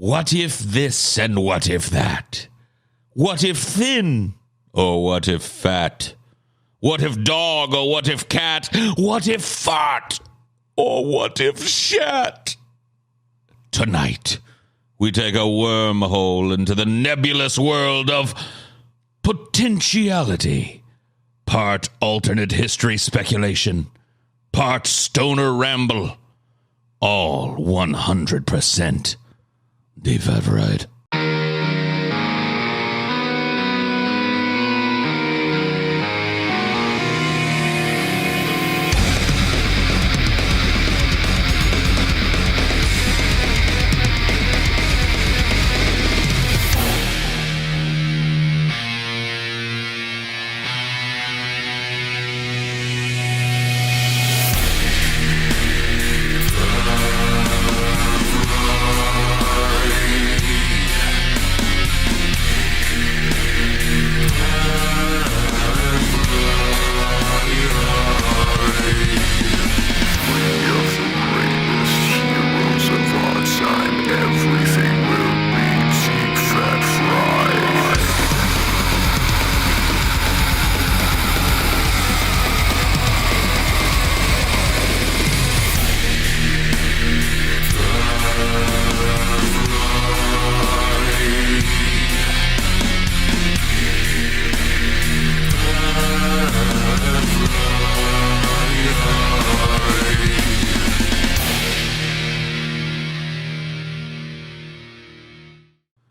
What if this and what if that? What if thin or what if fat? What if dog or what if cat? What if fart or what if shat? Tonight, we take a wormhole into the nebulous world of potentiality. Part alternate history speculation, part stoner ramble, all 100% DFF right.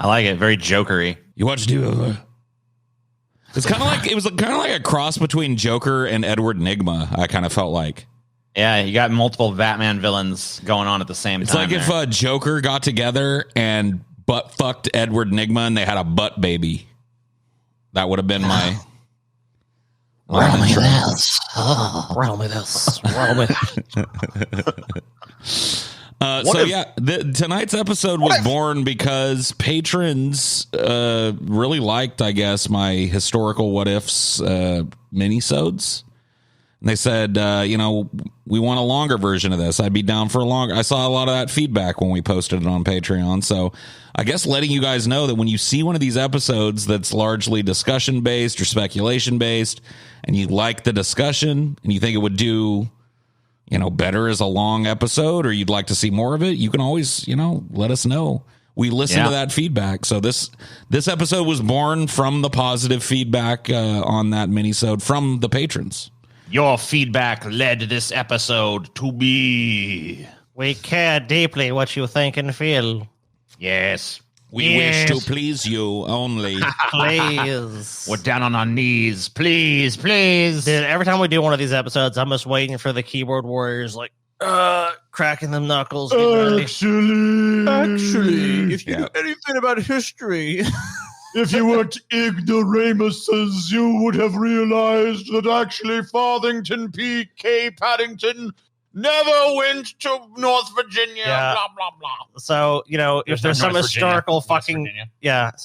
I like it. Very Joker-y. You watch DFF? It's kind of like it was kind of like a cross between Joker and Edward Nygma. I kind of felt like. Yeah, you got multiple Batman villains going on at the same time. It's like if Joker got together and butt fucked Edward Nygma and they had a butt baby. That would have been my. Roll me this. Oh, roll me this. Roll me tonight's episode was born because patrons really liked, I guess, my historical what ifs minisodes. And they said, we want a longer version of this. I'd be down for a longer. I saw a lot of that feedback when we posted it on Patreon. So I guess letting you guys know that when you see one of these episodes that's largely discussion based or speculation based, and you like the discussion and you think it would do better as a long episode, or you'd like to see more of it, you can always, let us know. We listen to that feedback. So this episode was born from the positive feedback on that minisode from the patrons. Your feedback led this episode to be. We care deeply what you think and feel. Yes. We wish to please you only. Please. We're down on our knees. Please, please. Dude, every time we do one of these episodes, I'm just waiting for the keyboard warriors, cracking them knuckles. Actually, if you know anything about history, if you weren't ignoramuses, you would have realized that actually Farthington P.K. Paddington never went to North Virginia, blah, blah, blah. So, if there's some historical some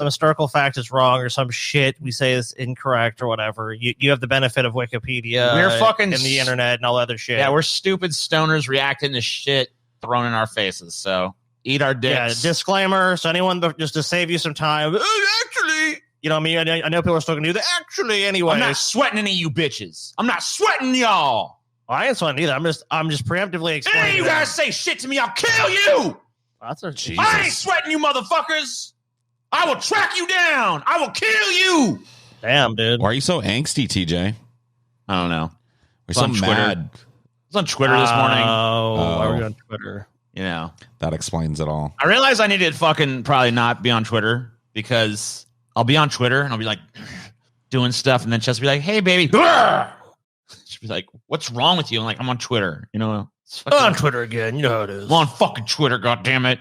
historical fact is wrong or some shit we say is incorrect or whatever, you have the benefit of Wikipedia. We're fucking and the internet and all other shit. Yeah, we're stupid stoners reacting to shit thrown in our faces. So eat our dicks. Yeah, disclaimer. So anyone, just to save you some time, actually, I know people are still going to do that. Actually, anyway. I'm not sweating any of you bitches. I'm not sweating y'all. I ain't sweating either. I'm just preemptively explaining. Hey, you guys say shit to me, I'll kill you. That's Jesus. I ain't sweating you, motherfuckers. I will track you down. I will kill you. Damn, dude. Why are you so angsty, TJ? I don't know. We're so mad. I was on Twitter this morning. Oh, why were you on Twitter? That explains it all. I realized I needed to fucking probably not be on Twitter because I'll be on Twitter and I'll be like doing stuff and then just be like, hey, baby. She'd be like, what's wrong with you? I'm like, I'm on Twitter. I'm on Twitter again. You know how it is. I'm on fucking Twitter, goddammit.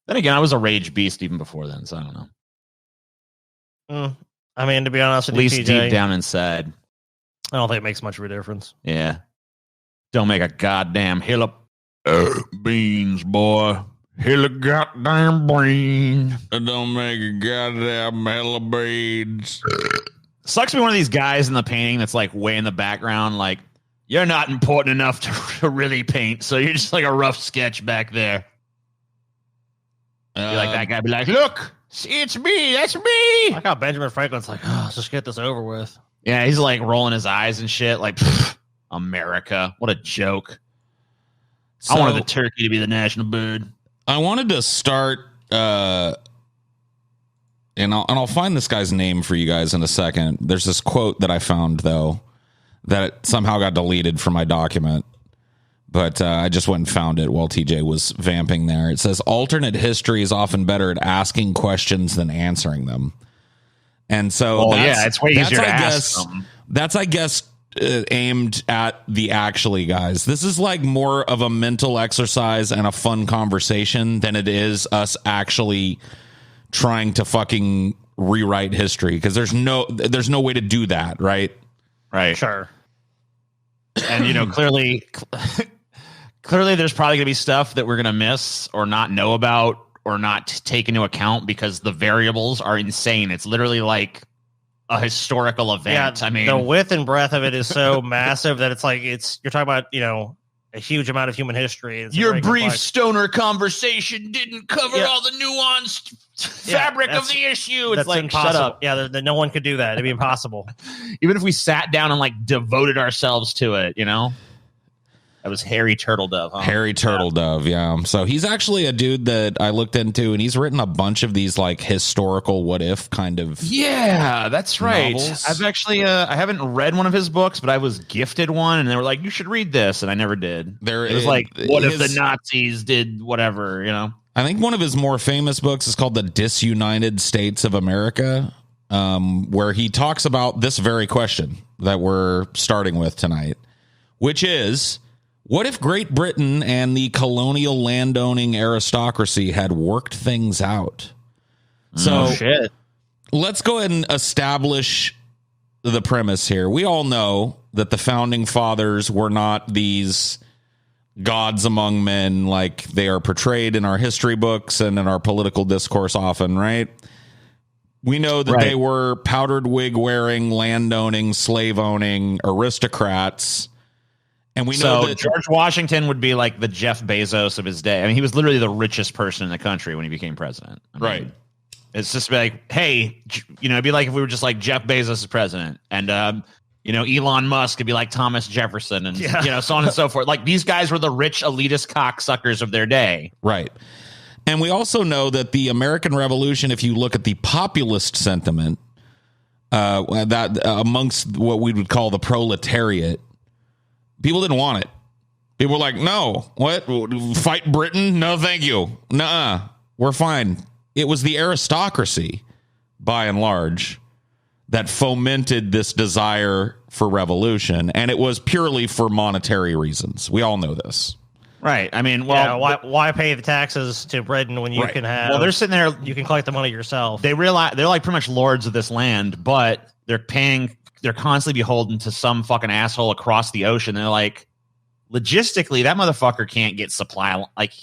Then again, I was a rage beast even before then, so I don't know. I mean, to be honest with you, at least TJ, deep down inside, I don't think it makes much of a difference. Yeah. Don't make a goddamn hill of beans, boy. Hill of goddamn beans. Don't make a goddamn hill of beans. Sucks to be one of these guys in the painting that's like way in the background. Like, you're not important enough to really paint, so you're just like a rough sketch back there. Be like that guy. Be like, look, see, it's me. That's me. I like how Benjamin Franklin's like, oh, let's just get this over with. Yeah, he's like rolling his eyes and shit. Like, America, what a joke. So, I wanted the turkey to be the national bird. I wanted to start, and I'll find this guy's name for you guys in a second. There's this quote that I found, though, that somehow got deleted from my document. But I just went and found it while TJ was vamping there. It says, alternate history is often better at asking questions than answering them. And so it's way easier to ask them. That's, I guess, aimed at the actually guys. This is like more of a mental exercise and a fun conversation than it is us actually trying to fucking rewrite history, because there's no way to do that, right? Right. Sure. And, clearly there's probably going to be stuff that we're going to miss or not know about or not take into account because the variables are insane. It's literally like a historical event. Yeah, I mean, the width and breadth of it is so massive that it's like you're talking about, a huge amount of human history. It's your brief stoner conversation didn't cover all the nuanced fabric of the issue. It's like, impossible. Shut up. Yeah, no one could do that. It'd be impossible. Even if we sat down and like devoted ourselves to it, That was Harry Turtledove, huh? Harry Turtledove, yeah. So he's actually a dude that I looked into, and he's written a bunch of these like historical what if kind of that's right. novels. I've actually I haven't read one of his books, but I was gifted one, and they were like, "You should read this," and I never did. It was like, what if the Nazis did whatever? I think one of his more famous books is called The Disunited States of America, where he talks about this very question that we're starting with tonight, which is, what if Great Britain and the colonial landowning aristocracy had worked things out? So let's go ahead and establish the premise here. We all know that the founding fathers were not these gods among men like they are portrayed in our history books and in our political discourse often, right? We know that they were powdered wig wearing, landowning, slave owning aristocrats. And we know that George Washington would be like the Jeff Bezos of his day. I mean, he was literally the richest person in the country when he became president. Right. It's just like, hey, it'd be like if we were just like Jeff Bezos as president, and Elon Musk could be like Thomas Jefferson, and so on and so forth. Like, these guys were the rich elitist cocksuckers of their day. Right. And we also know that the American Revolution, if you look at the populist sentiment, that amongst what we would call the proletariat, people didn't want it. People were like, no, what? Fight Britain? No, thank you. Nuh-uh. We're fine. It was the aristocracy, by and large, that fomented this desire for revolution. And it was purely for monetary reasons. We all know this. Right. I mean, well, why pay the taxes to Britain when you can have? Well, they're sitting there. You can collect the money yourself. They realize they're like pretty much lords of this land, but they're paying. They're constantly beholden to some fucking asshole across the ocean. They're like, logistically, that motherfucker can't get supply. Like,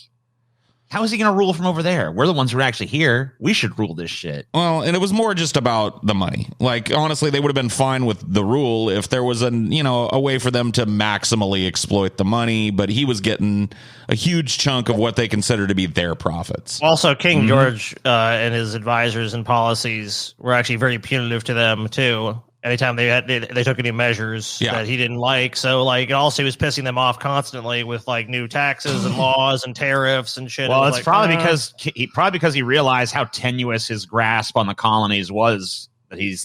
how is he going to rule from over there? We're the ones who are actually here. We should rule this shit. Well, and it was more just about the money. Like, honestly, they would have been fine with the rule if there was a way for them to maximally exploit the money. But he was getting a huge chunk of what they consider to be their profits. Also, King George and his advisors and policies were actually very punitive to them too. Anytime they took any measures that he didn't like, so like also he was pissing them off constantly with like new taxes and laws and tariffs and shit. Well, it's like, probably because he realized how tenuous his grasp on the colonies was. That he's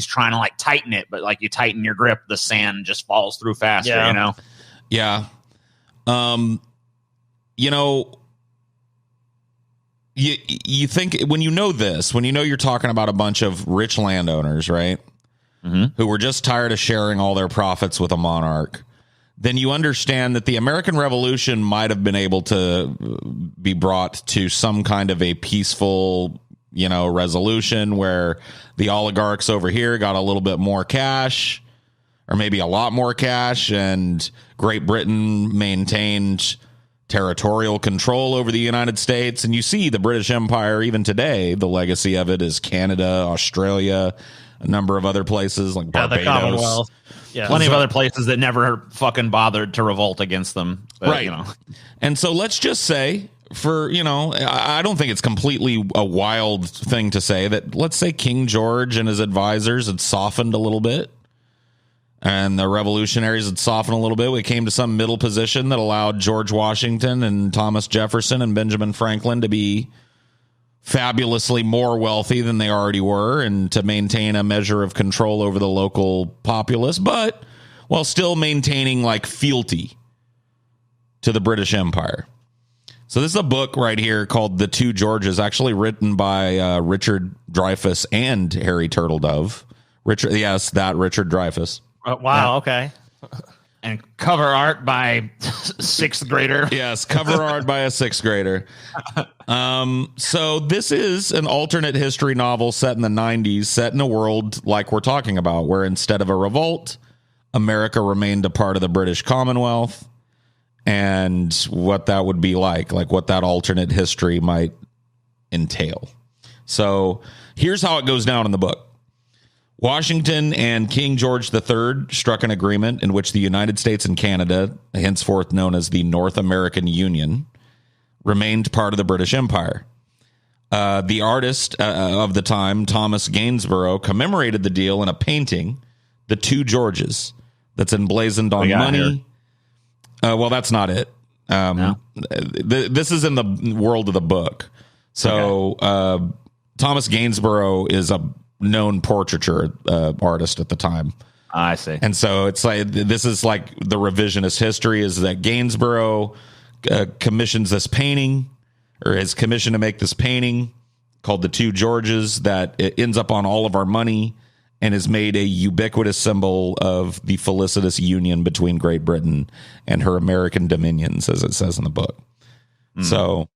trying to like tighten it, but like you tighten your grip, the sand just falls through faster. Yeah. You think when you know you're talking about a bunch of rich landowners, right? Who were just tired of sharing all their profits with a monarch, then you understand that the American Revolution might have been able to be brought to some kind of a peaceful, resolution where the oligarchs over here got a little bit more cash, or maybe a lot more cash, and Great Britain maintained territorial control over the United States. And you see the British Empire, even today, the legacy of it is Canada, Australia, a number of other places like Barbados. The Commonwealth. Yeah. Plenty of other places that never fucking bothered to revolt against them. But, right. And so let's just say, for, I don't think it's completely a wild thing to say that, let's say King George and his advisors had softened a little bit and the revolutionaries had softened a little bit. We came to some middle position that allowed George Washington and Thomas Jefferson and Benjamin Franklin to be fabulously more wealthy than they already were and to maintain a measure of control over the local populace, but while still maintaining like fealty to the British Empire. So this is a book right here called The Two Georges, actually written by Richard Dreyfuss and Harry Turtledove. Richard Dreyfuss. Wow, okay. And cover art by sixth grader. Yes, cover art by a sixth grader. So this is an alternate history novel set in the 90s, set in a world like we're talking about, where instead of a revolt, America remained a part of the British Commonwealth, and what that would be like what that alternate history might entail. So here's how it goes down in the book. Washington and King George III struck an agreement in which the United States and Canada, henceforth known as the North American Union, remained part of the British Empire. The artist of the time, Thomas Gainsborough, commemorated the deal in a painting, The Two Georges, that's emblazoned on money. Well, that's not it. No. This is in the world of the book. So Thomas Gainsborough is a known portraiture artist at the time. I see. And so it's like, this is like the revisionist history is that Gainsborough commissions this painting, or is commissioned to make this painting called The Two Georges, that it ends up on all of our money and is made a ubiquitous symbol of the felicitous union between Great Britain and her American dominions, as it says in the book. So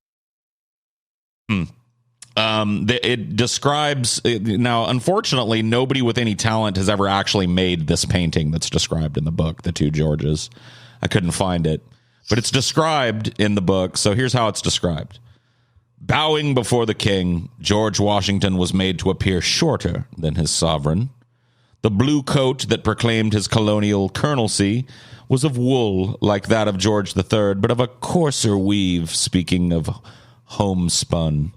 it describes, now, unfortunately, nobody with any talent has ever actually made this painting that's described in the book, The Two Georges. I couldn't find it, but it's described in the book. So here's how it's described. Bowing before the king, George Washington was made to appear shorter than his sovereign. The blue coat that proclaimed his colonial colonelcy was of wool like that of George III, but of a coarser weave, speaking of homespun.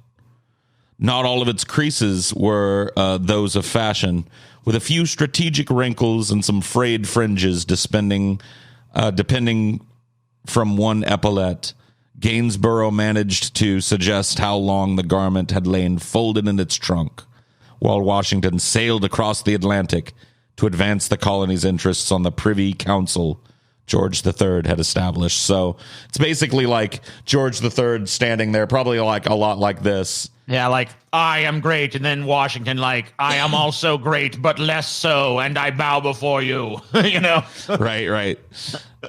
Not all of its creases were those of fashion, with a few strategic wrinkles and some frayed fringes depending from one epaulette. Gainsborough managed to suggest how long the garment had lain folded in its trunk, while Washington sailed across the Atlantic to advance the colony's interests on the Privy Council George III had established. So it's basically like George III standing there, probably like a lot like this. Yeah, like, I am great, and then Washington, like, I am also great, but less so, and I bow before you, Right.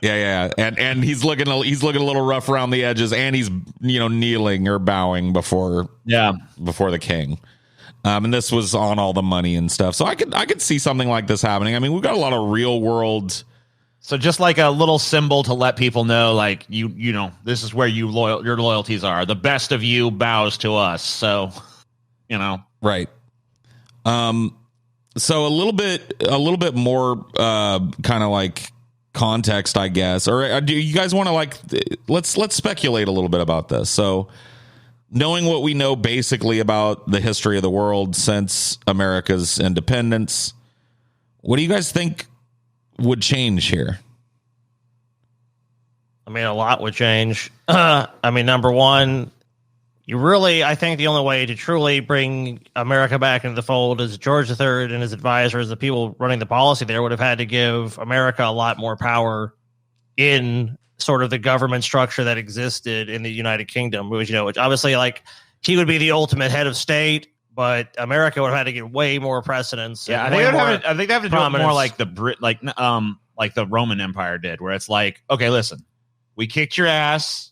Yeah. And he's looking a little rough around the edges, and he's, kneeling or bowing before the king. And this was on all the money and stuff. So I could see something like this happening. I mean, we've got a lot of real world. So just like a little symbol to let people know, like, this is where your loyalties are. The best of you bows to us. So, Right. So a little bit more kind of like context, I guess. Or do you guys want to let's speculate a little bit about this. So knowing what we know basically about the history of the world since America's independence, what do you guys think would change here? I mean, a lot would change. Number one, I think the only way to truly bring America back into the fold is George III and his advisors, the people running the policy there, would have had to give America a lot more power in sort of the government structure that existed in the United Kingdom, which obviously, like, he would be the ultimate head of state, but America would have had to get way more precedence. Yeah, I think they have to do it more like like the Roman Empire did, where it's like, okay, listen, we kicked your ass.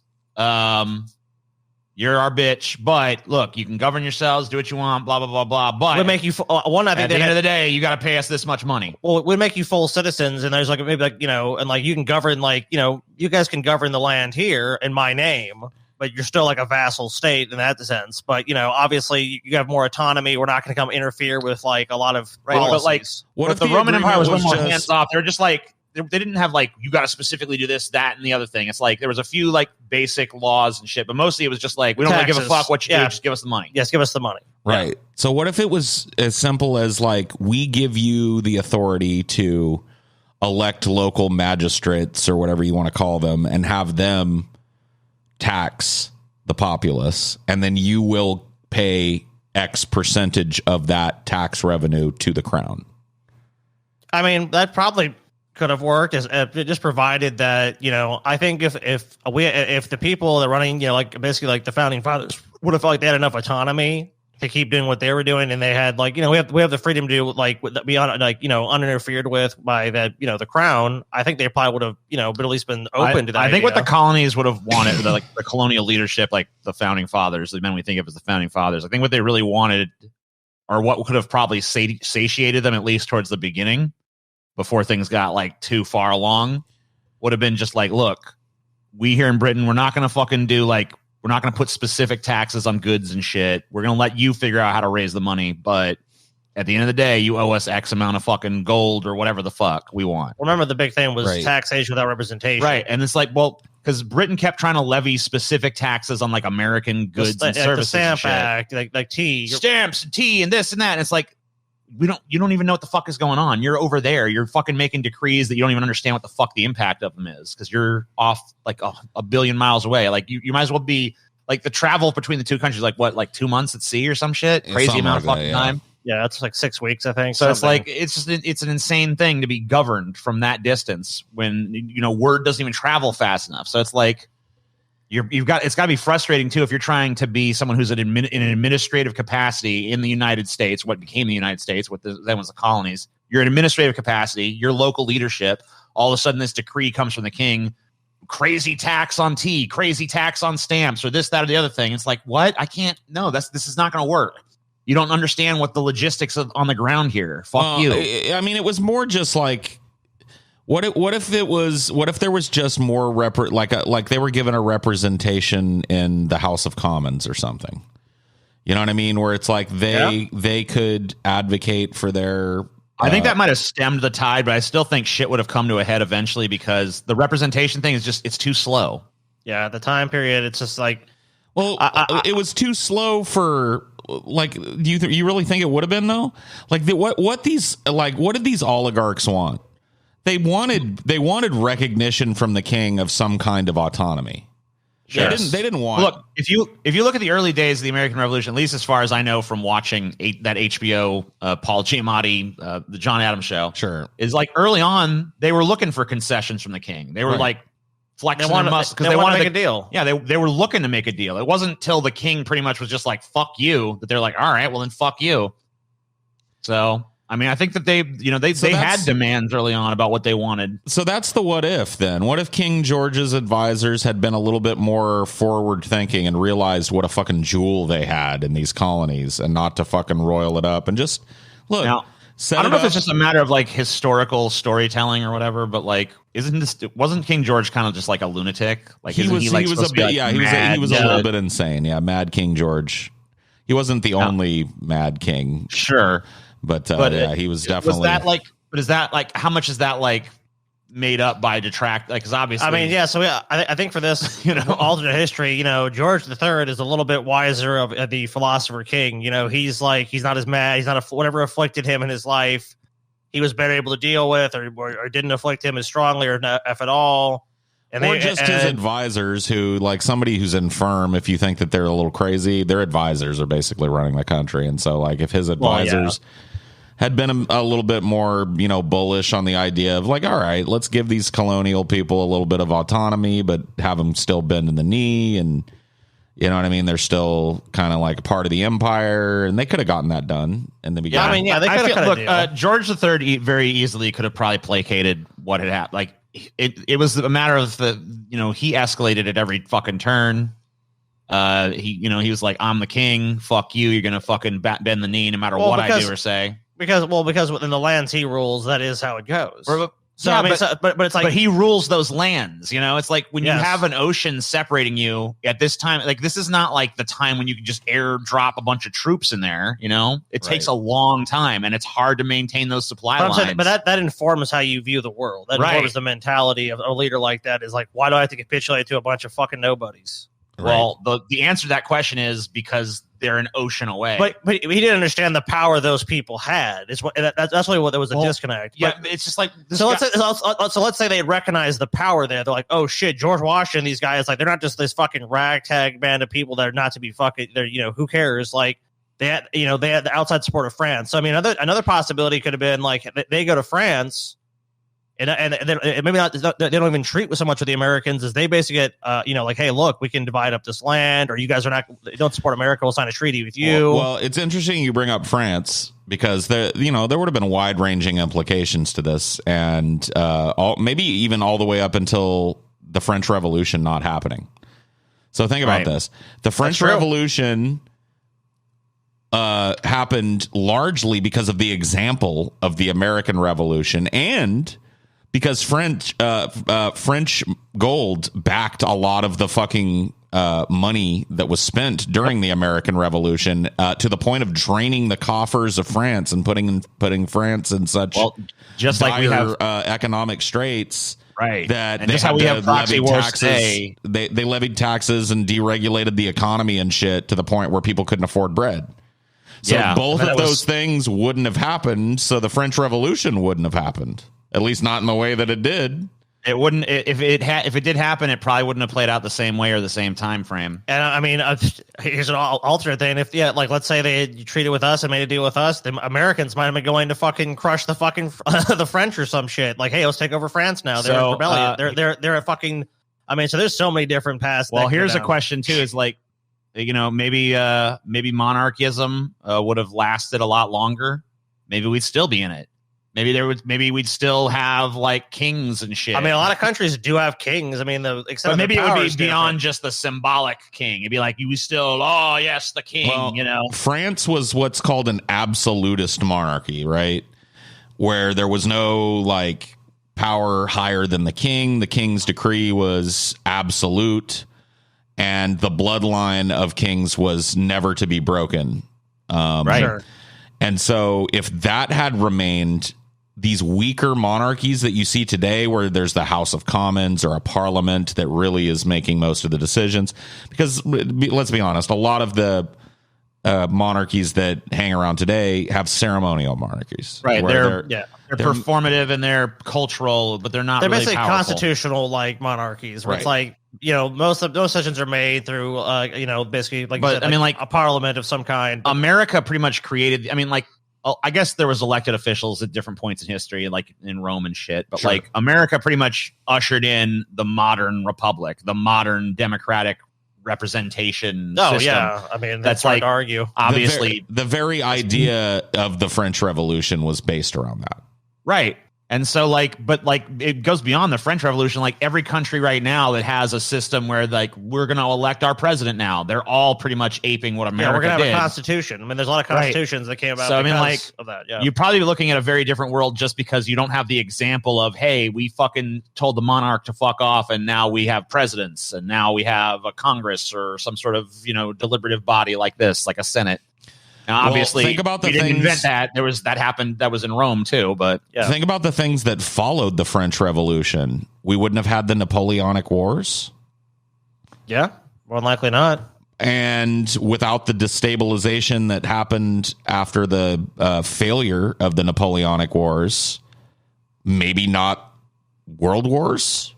You're our bitch, but look, you can govern yourselves, do what you want, blah, blah, blah, blah. But it would make you at the end of the day, you got to pay us this much money. Well, it would make you full citizens, and there's and you can govern, you guys can govern the land here in my name, but you're still like a vassal state in that sense. But obviously you have more autonomy. We're not going to come interfere with like a lot of policies. But like, what if the Roman Empire was more hands off? They're just like, they didn't have like, you got to specifically do this, that, and the other thing. It's like there was a few like basic laws and shit, but mostly it was just like, we don't really give a fuck what you do, just give us the money. Yes, give us the money. Right. Yeah. So what if it was as simple as like, we give you the authority to elect local magistrates or whatever you want to call them and have them tax the populace, and then you will pay X percentage of that tax revenue to the crown. I mean, that probably could have worked, as just provided that, you know, I think if the people that are running, you know, like basically like the founding fathers would have felt like they had enough autonomy to keep doing what they were doing, and they had like, you know, we have the freedom to like be on, like, you know, uninterfered with by that, you know, the crown. I think they probably would have, you know, but at least been open to that. I think what the colonies would have wanted, the colonial leadership, like the founding fathers, the men we think of as the founding fathers, I think what they really wanted, or what could have probably satiated them, at least towards the beginning, before things got like too far along, would have been just like, look, we here in Britain, we're not going to fucking do like, we're not going to put specific taxes on goods and shit. We're going to let you figure out how to raise the money. But at the end of the day, you owe us X amount of fucking gold or whatever the fuck we want. Remember, the big thing was taxation without representation. Right. And it's like, well, because Britain kept trying to levy specific taxes on like American goods and services. Like the Stamp Act, like tea. Stamps and tea and this and that. And it's like, you don't even know what the fuck is going on. You're over there. You're fucking making decrees that you don't even understand what the fuck the impact of them is, because you're off like a billion miles away. Like you might as well be like the travel between the two countries, like what, like 2 months at sea or some shit? Crazy amount of fucking time. Yeah, that's like 6 weeks, I think. So it's like, it's an insane thing to be governed from that distance when, you know, word doesn't even travel fast enough. So it's like, it's got to be frustrating too if you're trying to be someone who's in an administrative capacity in the United States, what became the United States, what then was the colonies. You're in administrative capacity, your local leadership. All of a sudden, this decree comes from the king: crazy tax on tea, crazy tax on stamps, or this, that, or the other thing. It's like, what? I can't. No, this is not going to work. You don't understand what the logistics on the ground here. Fuck you. I mean, it was more just like, what if there was just more like they were given a representation in the House of Commons or something. You know what I mean? Where it's like they could advocate for their. I think that might have stemmed the tide, but I still think shit would have come to a head eventually, because the representation thing is it's too slow. Yeah, the time period, it's just like, well, it was too slow for. Like, do you really think it would have been though? Like, what did these oligarchs want? They wanted recognition from the king of some kind of autonomy. Yes. They didn't want. Look, if you look at the early days of the American Revolution, at least as far as I know from watching that HBO Paul Giamatti the John Adams show, sure, is like early on they were looking for concessions from the king. They were like flexing their muscles because they wanted to make a deal. Yeah, they were looking to make a deal. It wasn't until the king pretty much was just like, fuck you, that they're like, all right, well then fuck you. So I mean, I think that they had demands early on about what they wanted. So that's the what if then. What if King George's advisors had been a little bit more forward thinking and realized what a fucking jewel they had in these colonies, and not to fucking roil it up and just look. Now, I don't know if it's just a matter of like historical storytelling or whatever, but like, wasn't King George kind of just like a lunatic? Like he was a little bit insane. Yeah, Mad King George. He wasn't the only mad king. Sure. But he was definitely. Was that like? But is that like? How much is that like made up by detract? Like, because obviously, I mean, yeah. So I think for this, alternate history, George III is a little bit wiser of the philosopher king. He's not as mad. He's not whatever afflicted him in his life, he was better able to deal with, or didn't afflict him as strongly or if at all. And his advisors, who, like, somebody who's infirm, if you think that they're a little crazy, their advisors are basically running the country. And so, like, if his advisors had been a little bit more, bullish on the idea of like, all right, let's give these colonial people a little bit of autonomy, but have them still bend in the knee. And you know what I mean? They're still kind of like part of the empire, and they could have gotten that done in the beginning. Yeah, they could have. Look, George III very easily could have probably placated what had happened. Like, it was a matter of he escalated at every fucking turn. He was like, I'm the king. Fuck you. You're going to fucking bend the knee no matter what I do or say. Because within the lands he rules, that is how it goes. So yeah, I mean, but it's like, but he rules those lands. You know, it's like when Yes. you have an ocean separating you at this time. Like this is not like the time when you can just airdrop a bunch of troops in there. You know, it takes a long time, and it's hard to maintain those supply lines. saying, but that informs how you view the world. That informs the mentality of a leader like that. Is like, why do I have to capitulate to a bunch of fucking nobodies? Well, the answer to that question is because they're an ocean away. But he didn't understand the power those people had. Is what that's really what there was a disconnect. Yeah, but it's just like let's say they recognize the power there. They're like, oh shit, George Washington. These guys, like, they're not just this fucking ragtag band of people that are not to be fucking. They're, you know, who cares? Like they had the outside support of France. So I mean, another possibility could have been like they go to France. And maybe not. They don't even treat with so much with the Americans as they basically get, like, hey, look, we can divide up this land, or you guys don't support America, we'll sign a treaty with you. Well, it's interesting you bring up France because there would have been wide ranging implications to this, and maybe even all the way up until the French Revolution not happening. So think about this: the French Revolution happened largely because of the example of the American Revolution, and because French gold backed a lot of the fucking money that was spent during the American Revolution, to the point of draining the coffers of France and putting France in such just dire, like we have economic straits. Right. That and they just had how we to have proxy levy wars taxes. today. They levied taxes and deregulated the economy and shit to the point where people couldn't afford bread. So both of those things wouldn't have happened. So the French Revolution wouldn't have happened. At least not in the way that it did. It wouldn't. If it did happen, it probably wouldn't have played out the same way or the same time frame. And I mean, here's an alternate thing. If let's say they had treated with us and made a deal with us, the Americans might have been going to fucking crush the fucking the French or some shit. Like, hey, let's take over France now. They're rebellion. They're a fucking. I mean, so there's so many different paths. Well, here's a question too: is like, maybe monarchism would have lasted a lot longer. Maybe we'd still be in it. Maybe we'd still have like kings and shit. I mean, a lot of countries do have kings. I mean, but maybe it would be beyond just the symbolic king. It'd be like you still, oh yes, the king. Well, France was what's called an absolutist monarchy, right? Where there was no like power higher than the king. The king's decree was absolute, and the bloodline of kings was never to be broken. Right. Sure. And so if that had remained, these weaker monarchies that you see today, where there's the House of Commons or a parliament that really is making most of the decisions, because let's be honest, a lot of the monarchies that hang around today have ceremonial monarchies. Right. They're performative and they're cultural, but they're not really basically powerful. Constitutional like monarchies where it's like, most of those decisions are made through, basically, like, but, like a parliament of some kind. America pretty much created. I mean, like, I guess there was elected officials at different points in history, like in Rome and shit. But like, America pretty much ushered in the modern republic, the modern democratic representation. Oh system. yeah, I mean that's hard to argue. Obviously, the very idea of the French Revolution was based around that. Right. And so it goes beyond the French Revolution. Like every country right now that has a system where like we're going to elect our president now, they're all pretty much aping what America we're going to have did. a constitution. I mean, there's a lot of constitutions that came about. So of that. Yeah. You'd probably be looking at a very different world just because you don't have the example of, hey, we fucking told the monarch to fuck off, and now we have presidents, and now we have a Congress or some sort of deliberative body like this, like a Senate. Now, obviously, think about we didn't invent that. That happened. That was in Rome too. But think about the things that followed the French Revolution. We wouldn't have had the Napoleonic Wars. Yeah, more than likely not. And without the destabilization that happened after the failure of the Napoleonic Wars, maybe not World Wars.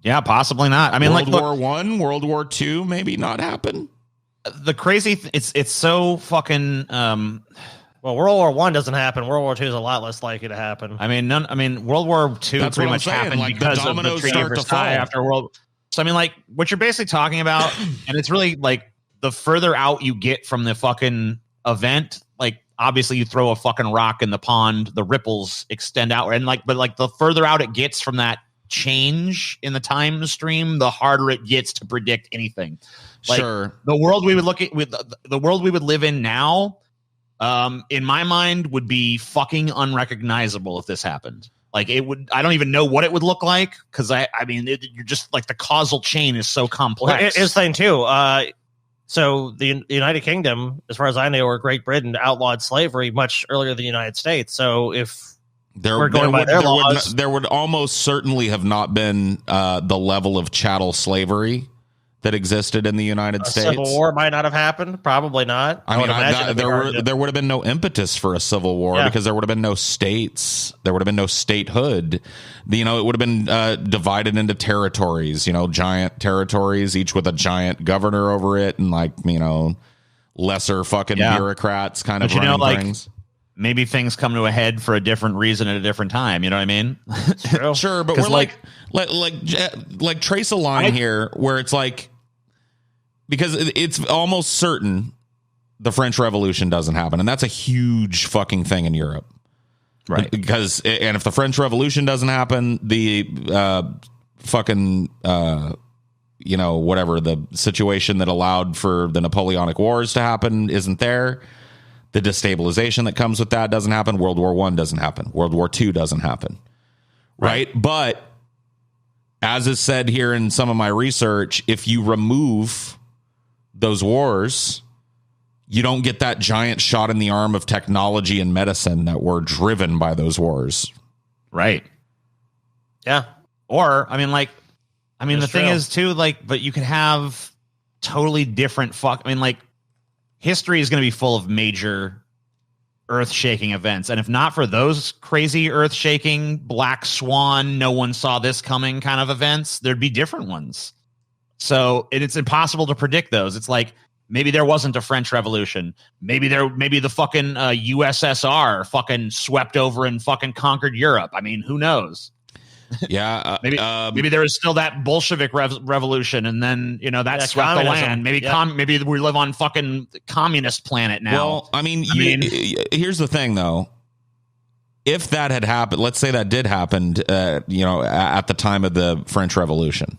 Yeah, possibly not. I mean, World War I, World War II, maybe not happen. The crazy it's so fucking well, World War I doesn't happen. World War II is a lot less likely to happen. I mean World War II pretty much happened like because the of the dominoes Treaty of start to Versailles fall after World. So I mean, like what you're basically talking about, and it's really like the further out you get from the fucking event, like obviously you throw a fucking rock in the pond, the ripples extend out, and but the further out it gets from that change in the time stream, the harder it gets to predict anything. Like, sure. The world we would the world we would live in now, in my mind, would be fucking unrecognizable if this happened. Like it would, I don't even know what it would look like because you're just like the causal chain is so complex. It's thing too. So the United Kingdom, as far as I know, or Great Britain outlawed slavery much earlier than the United States. So if we're going by their laws, there would almost certainly have not been the level of chattel slavery that existed in the United States. Civil War might not have happened. Probably not. I mean, there would have been no impetus for a civil war because there would have been no states. There would have been no statehood. It would have been divided into territories, giant territories, each with a giant governor over it and lesser fucking bureaucrats kind of running things. Maybe things come to a head for a different reason at a different time. You know what I mean? Sure, but we're trace a line here where it's like, because it's almost certain the French Revolution doesn't happen, and that's a huge fucking thing in Europe, right? Because if the French Revolution doesn't happen, the whatever the situation that allowed for the Napoleonic Wars to happen isn't there. The destabilization that comes with that doesn't happen. World War I doesn't happen. World War II doesn't happen. Right? But as is said here in some of my research, if you remove those wars, you don't get that giant shot in the arm of technology and medicine that were driven by those wars. Right. Yeah. Or, the thing is too, but you could have totally different history is going to be full of major earth-shaking events. And if not for those crazy earth-shaking black swan, no one saw this coming kind of events, there'd be different ones. So it's impossible to predict those. It's like, maybe there wasn't a French Revolution. Maybe the fucking USSR fucking swept over and fucking conquered Europe. I mean, who knows? Yeah, maybe there was still that Bolshevik revolution, and then that swept the land. Maybe we live on fucking communist planet now. Well, here's the thing, though. If that had happened, let's say that did happen, at the time of the French Revolution,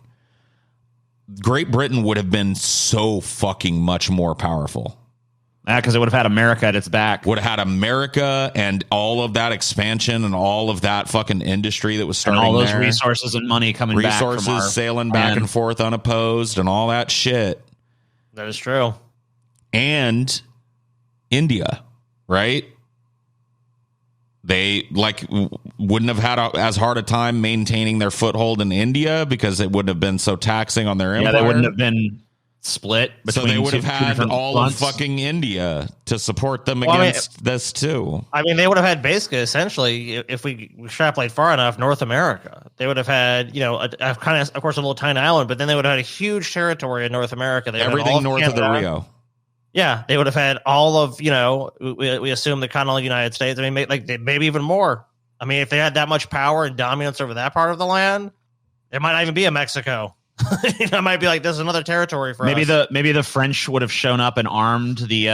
Great Britain would have been so fucking much more powerful. Because it would have had America at its back. Would have had America and all of that expansion and all of that fucking industry that was starting and all those there. Resources and money coming back from resources sailing back and forth unopposed and all that shit. That is true. And India, right? They wouldn't have had as hard a time maintaining their foothold in India because it wouldn't have been so taxing on their empire. Yeah, they wouldn't have been split between so they would have had all fronts. Of fucking India to support them against this too. They would have had basically, essentially, if we extrapolate far enough, North America. They would have had, a kind of course, a little tiny island, but then they would have had a huge territory in North America. They everything north Canada. Of the Rio. Yeah, they would have had all of, we assume the continental United States. Maybe even more. If they had that much power and dominance over that part of the land, there might not even be a Mexico. I might be like, this is another territory for us. Maybe the French would have shown up and armed the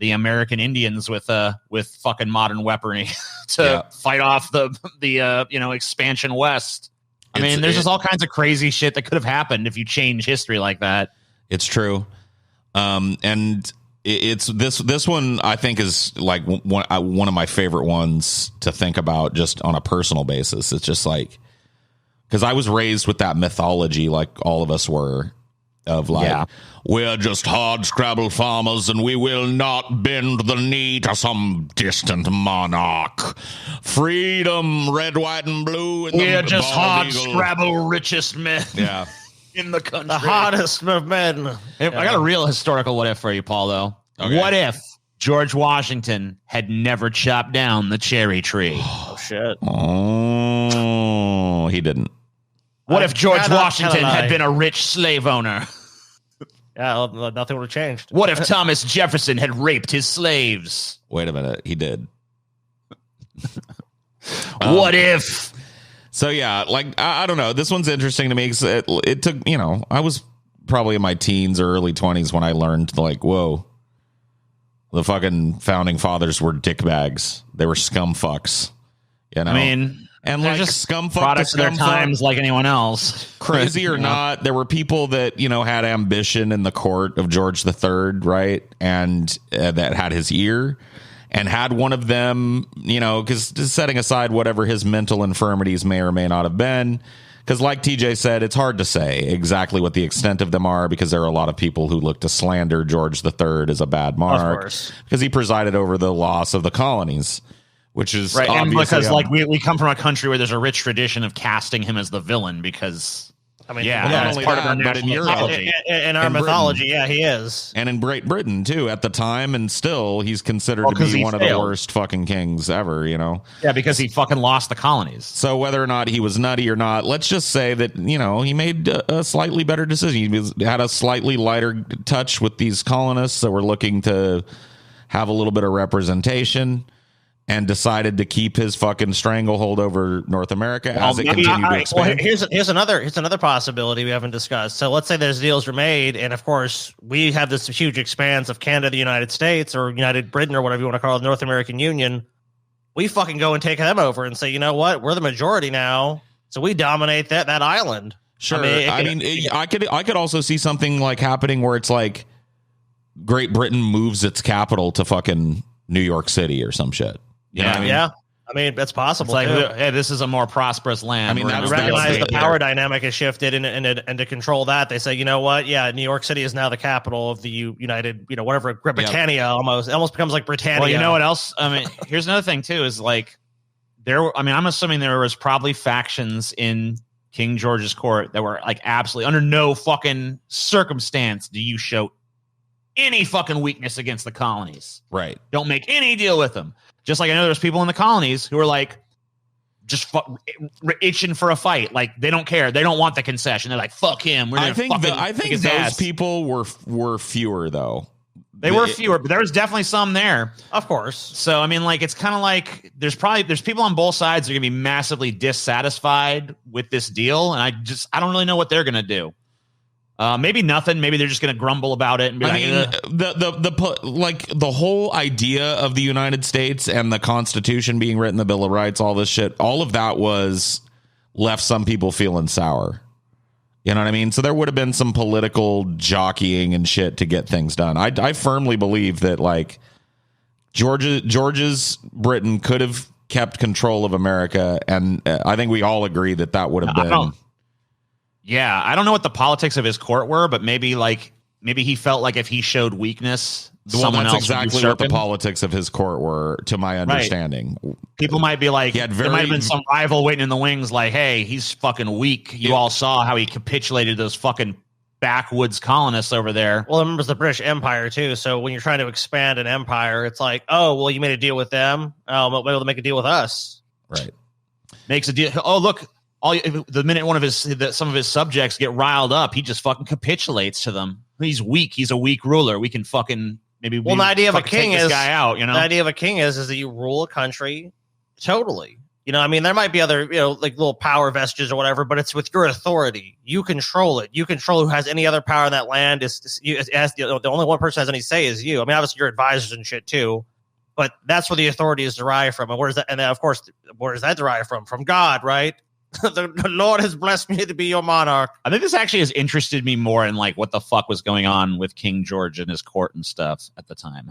American Indians with fucking modern weaponry to fight off the expansion west. There's just all kinds of crazy shit that could have happened if you change history like that. It's true. And it's this one I think is like one of my favorite ones to think about just on a personal basis. It's just like, because I was raised with that mythology, like all of us were, of we're just hard scrabble farmers and we will not bend the knee to some distant monarch. Freedom, red, white, and blue. We're just hard scrabble richest men. Yeah. In the country. The hottest of men. I got a real historical what if for you, Paul, though. Okay. What if George Washington had never chopped down the cherry tree? Oh, shit. Oh, he didn't. What if George Washington had been a rich slave owner? Yeah, nothing would have changed. What if Thomas Jefferson had raped his slaves? Wait a minute. He did. What if... So, yeah, I don't know. This one's interesting to me because it took, I was probably in my teens or early 20s when I learned, whoa, the fucking founding fathers were dickbags. They were scum fucks, And they're just scum fuck products of their times like anyone else. Crazy or not, there were people that, had ambition in the court of George III, right? And that had his ear. and had one of them, because setting aside whatever his mental infirmities may or may not have been, because like TJ said, it's hard to say exactly what the extent of them are, because there are a lot of people who look to slander George III as a bad monarch because he presided over the loss of the colonies, which is right. And because we come from a country where there's a rich tradition of casting him as the villain, because not only part that, of our but in national Europe, in our mythology, he is. And in Great Britain, too, at the time, and still, he's considered to be one of the worst fucking kings ever, Yeah, because he fucking lost the colonies. So whether or not he was nutty or not, let's just say that, he made a slightly better decision. He had a slightly lighter touch with these colonists that were looking to have a little bit of representation, and decided to keep his fucking stranglehold over North America as it continued to expand. Well, here's another possibility we haven't discussed. So let's say those deals are made, and of course we have this huge expanse of Canada, the United States, or United Britain, or whatever you want to call it, North American Union. We fucking go and take them over and say, you know what, we're the majority now, so we dominate that island. Sure, I could also see something like happening where it's like Great Britain moves its capital to fucking New York City or some shit. Yeah, I mean, that's possible. It's like, hey, this is a more prosperous land. I mean, they recognize the power dynamic has shifted, and to control that, they say, you know what? Yeah, New York City is now the capital of the United, whatever, Britannia. Almost becomes like Britannia. Well, you know what else? I mean, here's another thing too. Is like I'm assuming there was probably factions in King George's court that were like absolutely under no fucking circumstance do you show any fucking weakness against the colonies. Right. Don't make any deal with them. Just like I know there's people in the colonies who are like just itching for a fight. Like they don't care. They don't want the concession. They're like, fuck him. I think those people were fewer though. They were fewer, but there was definitely some there. Of course. So I mean, like it's kind of like there's people on both sides that are gonna be massively dissatisfied with this deal, and I don't really know what they're gonna do. Maybe nothing. Maybe they're just going to grumble about it and be the whole idea of the United States and the Constitution being written, the Bill of Rights, all this shit, all of that was left some people feeling sour. You know what I mean? So there would have been some political jockeying and shit to get things done. I firmly believe that like George's Britain could have kept control of America, and I think we all agree that would have been. Yeah, I don't know what the politics of his court were, but maybe he felt like if he showed weakness, someone else exactly what the politics of his court were, to my understanding. Right. People might be like, there might have been some rival waiting in the wings, like, hey, he's fucking weak. You all saw how he capitulated those fucking backwoods colonists over there. Well, remember the British Empire too. So when you're trying to expand an empire, it's like, oh, well, you made a deal with them. Oh, well, maybe they'll make a deal with us. Right. Makes a deal. Oh, look. The minute some of his subjects get riled up, he just fucking capitulates to them. He's weak. He's a weak ruler. We can fucking maybe. Well, the idea of a king is guy out. The idea of a king is that you rule a country totally. I mean, there might be other like little power vestiges or whatever, but it's with your authority. You control it. You control who has any other power in that land. The only one person who has any say is you. I mean, obviously your advisors and shit too, but that's where the authority is derived from. And where's that? And then of course, where is that derived from? From God, right? The Lord has blessed me to be your monarch. I think this actually has interested me more in like what the fuck was going on with King George and his court and stuff at the time.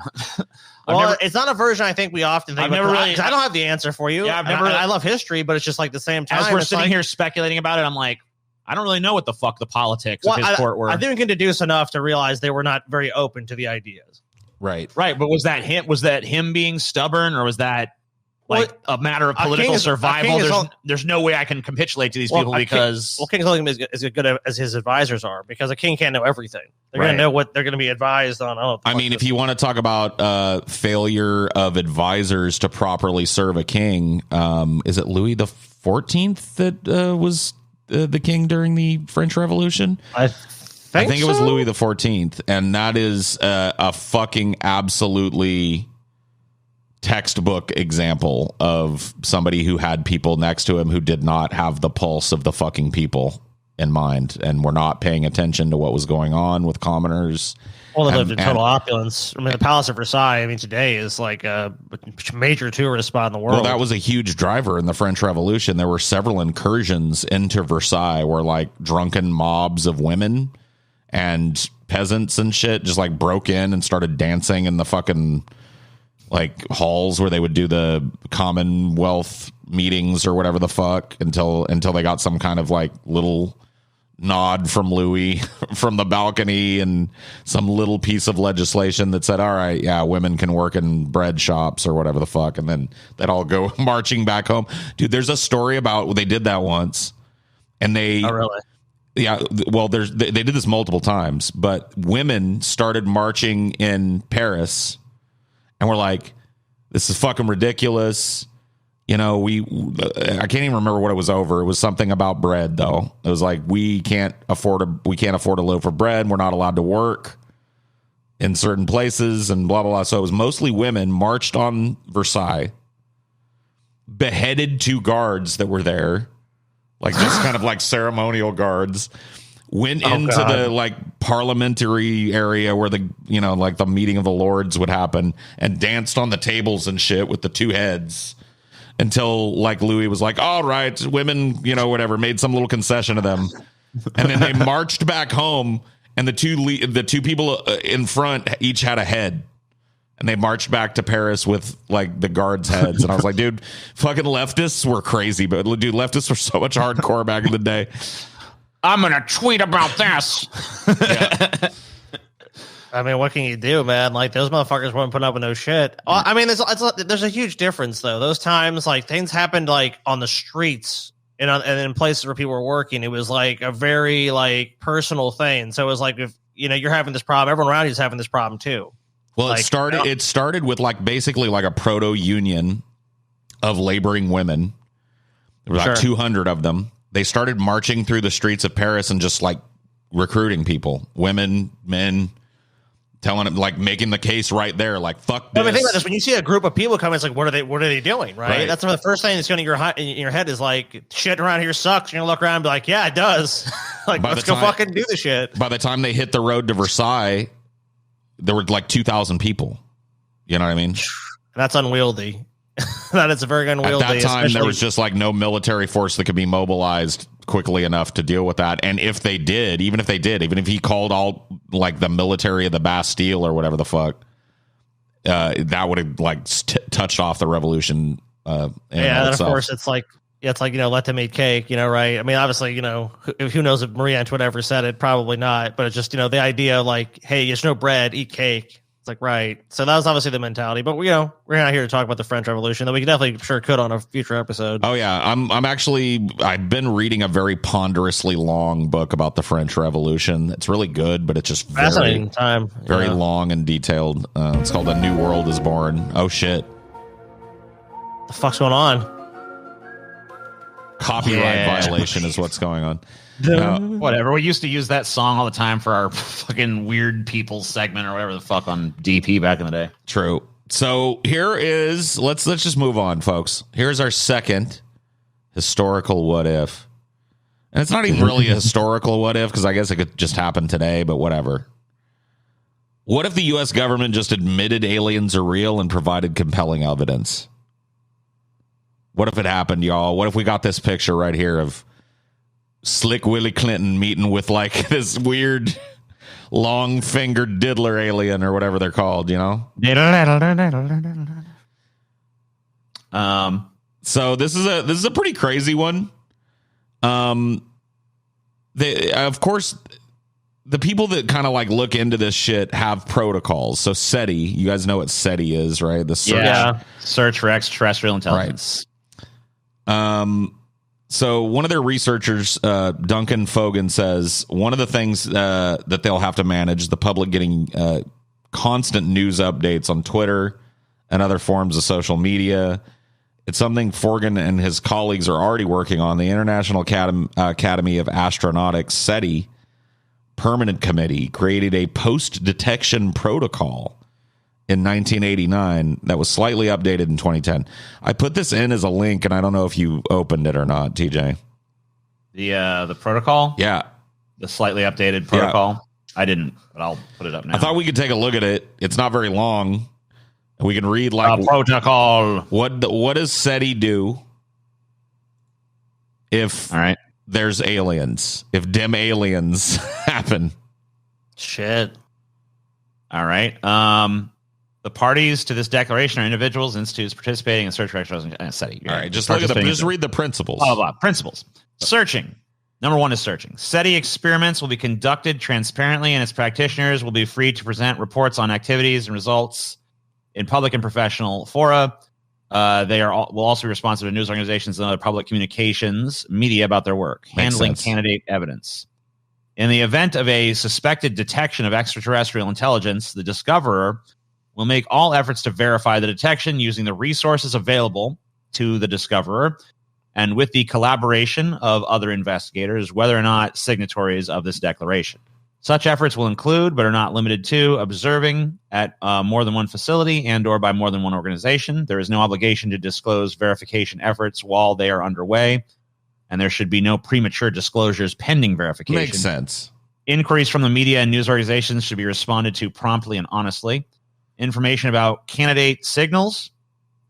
It's not a version I think we often think about. I don't have the answer for you. Yeah, I love history, but it's just like the same time. As we're sitting here speculating about it, I'm like, I don't really know what the fuck the politics of his court were. I think we can deduce enough to realize they were not very open to the ideas. Right. But was that him being stubborn, or was that a matter of political survival? There's no way I can capitulate to these people because King's only as good as his advisors are, because a king can't know everything. They're going to know what they're going to be advised on. I mean, if you want to talk about failure of advisors to properly serve a king, is it Louis the 14th that was the king during the French Revolution? I think it was Louis the 14th, and that is a fucking absolutely textbook example of somebody who had people next to him who did not have the pulse of the fucking people in mind and were not paying attention to what was going on with commoners. Well, they lived in total opulence. I mean, the Palace of Versailles, today is like a major tourist spot in the world. Well, that was a huge driver in the French Revolution. There were several incursions into Versailles where like drunken mobs of women and peasants and shit just like broke in and started dancing in the fucking like halls where they would do the Commonwealth meetings or whatever the fuck until they got some kind of like little nod from Louis from the balcony and some little piece of legislation that said, all right, yeah, women can work in bread shops or whatever the fuck. And then they'd all go marching back home. Dude, there's a story about they did that once and they, oh, really? Yeah, well, they did this multiple times, but women started marching in Paris and we're like, this is fucking ridiculous. You know, I can't even remember what it was over. It was something about bread, though. It was like we can't afford a loaf of bread. We're not allowed to work in certain places, and blah blah blah. So it was mostly women marched on Versailles, beheaded 2 guards that were there, like just kind of like ceremonial guards. Went into the like parliamentary area where the like the meeting of the lords would happen, and danced on the tables and shit with the 2 heads. Until like Louis was like, all right, women, whatever, made some little concession to them. And then they marched back home and the two people in front each had a head. And they marched back to Paris with like the guards' heads. And I was like, dude, fucking leftists were crazy. But dude, leftists were so much hardcore back in the day. I'm going to tweet about this. Yeah. I mean, what can you do, man? Like, those motherfuckers weren't putting up with no shit. I mean, there's a huge difference, though. Those times, like, things happened, like, on the streets and in places where people were working. It was, like, a very, like, personal thing. So it was like, if, you're having this problem, everyone around you is having this problem, too. Well, like, it started with, like, basically, like, a proto-union of laboring women. There was, like, 200 of them. They started marching through the streets of Paris and just, like, recruiting people. Women, telling them, like, making the case right there, like, fuck this. I mean, think about this. When you see a group of people come, it's like, what are they doing, right? That's the first thing that's going to in your head is like, shit around here sucks. You're going to look around and be like, yeah, it does. Like, let's go fucking do the shit. By the time they hit the road to Versailles, there were like 2,000 people. You know what I mean? That's unwieldy. That is a very unwieldy. At that time, there was just like no military force that could be mobilized quickly enough to deal with that. And even if he called all like the military of the Bastille or whatever the fuck, that would have like touched off the revolution. And of course it's like let them eat cake, right? I mean, obviously, who knows if Marie Antoinette ever said it? Probably not. But it's just the idea like, hey, there's no bread, eat cake. It's like, right. So that was obviously the mentality. But, we're not here to talk about the French Revolution, though we could on a future episode. Oh, yeah. I've been reading a very ponderously long book about the French Revolution. It's really good, but it's just fascinating very long and detailed. It's called A New World is Born. Oh, shit. What the fuck's going on? Copyright violation is what's going on. Whatever. We used to use that song all the time for our fucking weird people segment or whatever the fuck on DP back in the day. True. So here is let's just move on, folks. Here's our second historical what if. And it's not even really a historical what if, because I guess it could just happen today, but whatever. What if the US government just admitted aliens are real and provided compelling evidence? What if it happened, y'all? What if we got this picture right here of Slick Willie Clinton meeting with like this weird long-fingered diddler alien or whatever they're called, So this is a pretty crazy one. Of course, the people that kind of like look into this shit have protocols. So SETI, you guys know what SETI is, right? The search, search for extraterrestrial intelligence. Right. So one of their researchers, Duncan Fogan, says one of the things that they'll have to manage is the public getting constant news updates on Twitter and other forms of social media. It's something Fogan and his colleagues are already working on. The International Academy of Astronautics, SETI, Permanent Committee, created a post-detection protocol in 1989 that was slightly updated in 2010. I put this in as a link, and I don't know if you opened it or not, TJ. The protocol? Yeah. The slightly updated protocol? Yeah. I didn't, but I'll put it up now. I thought we could take a look at it. It's not very long. We can read like protocol. What does SETI do if there's aliens? If dim aliens happen? Shit. All right. The parties to this declaration are individuals, institutes participating in search for extraterrestrial SETI. All right, just look at them. Just read the principles. Blah, blah, blah. Principles. Searching. Number 1 is searching. SETI experiments will be conducted transparently, and its practitioners will be free to present reports on activities and results in public and professional fora. They will also be responsible to news organizations and other public communications media about their work, handling candidate evidence. In the event of a suspected detection of extraterrestrial intelligence, the discoverer will make all efforts to verify the detection using the resources available to the discoverer and with the collaboration of other investigators, whether or not signatories of this declaration. Such efforts will include, but are not limited to, observing at more than one facility and or by more than one organization. There is no obligation to disclose verification efforts while they are underway, and there should be no premature disclosures pending verification. Makes sense. Inquiries from the media and news organizations should be responded to promptly and honestly. Information about candidate signals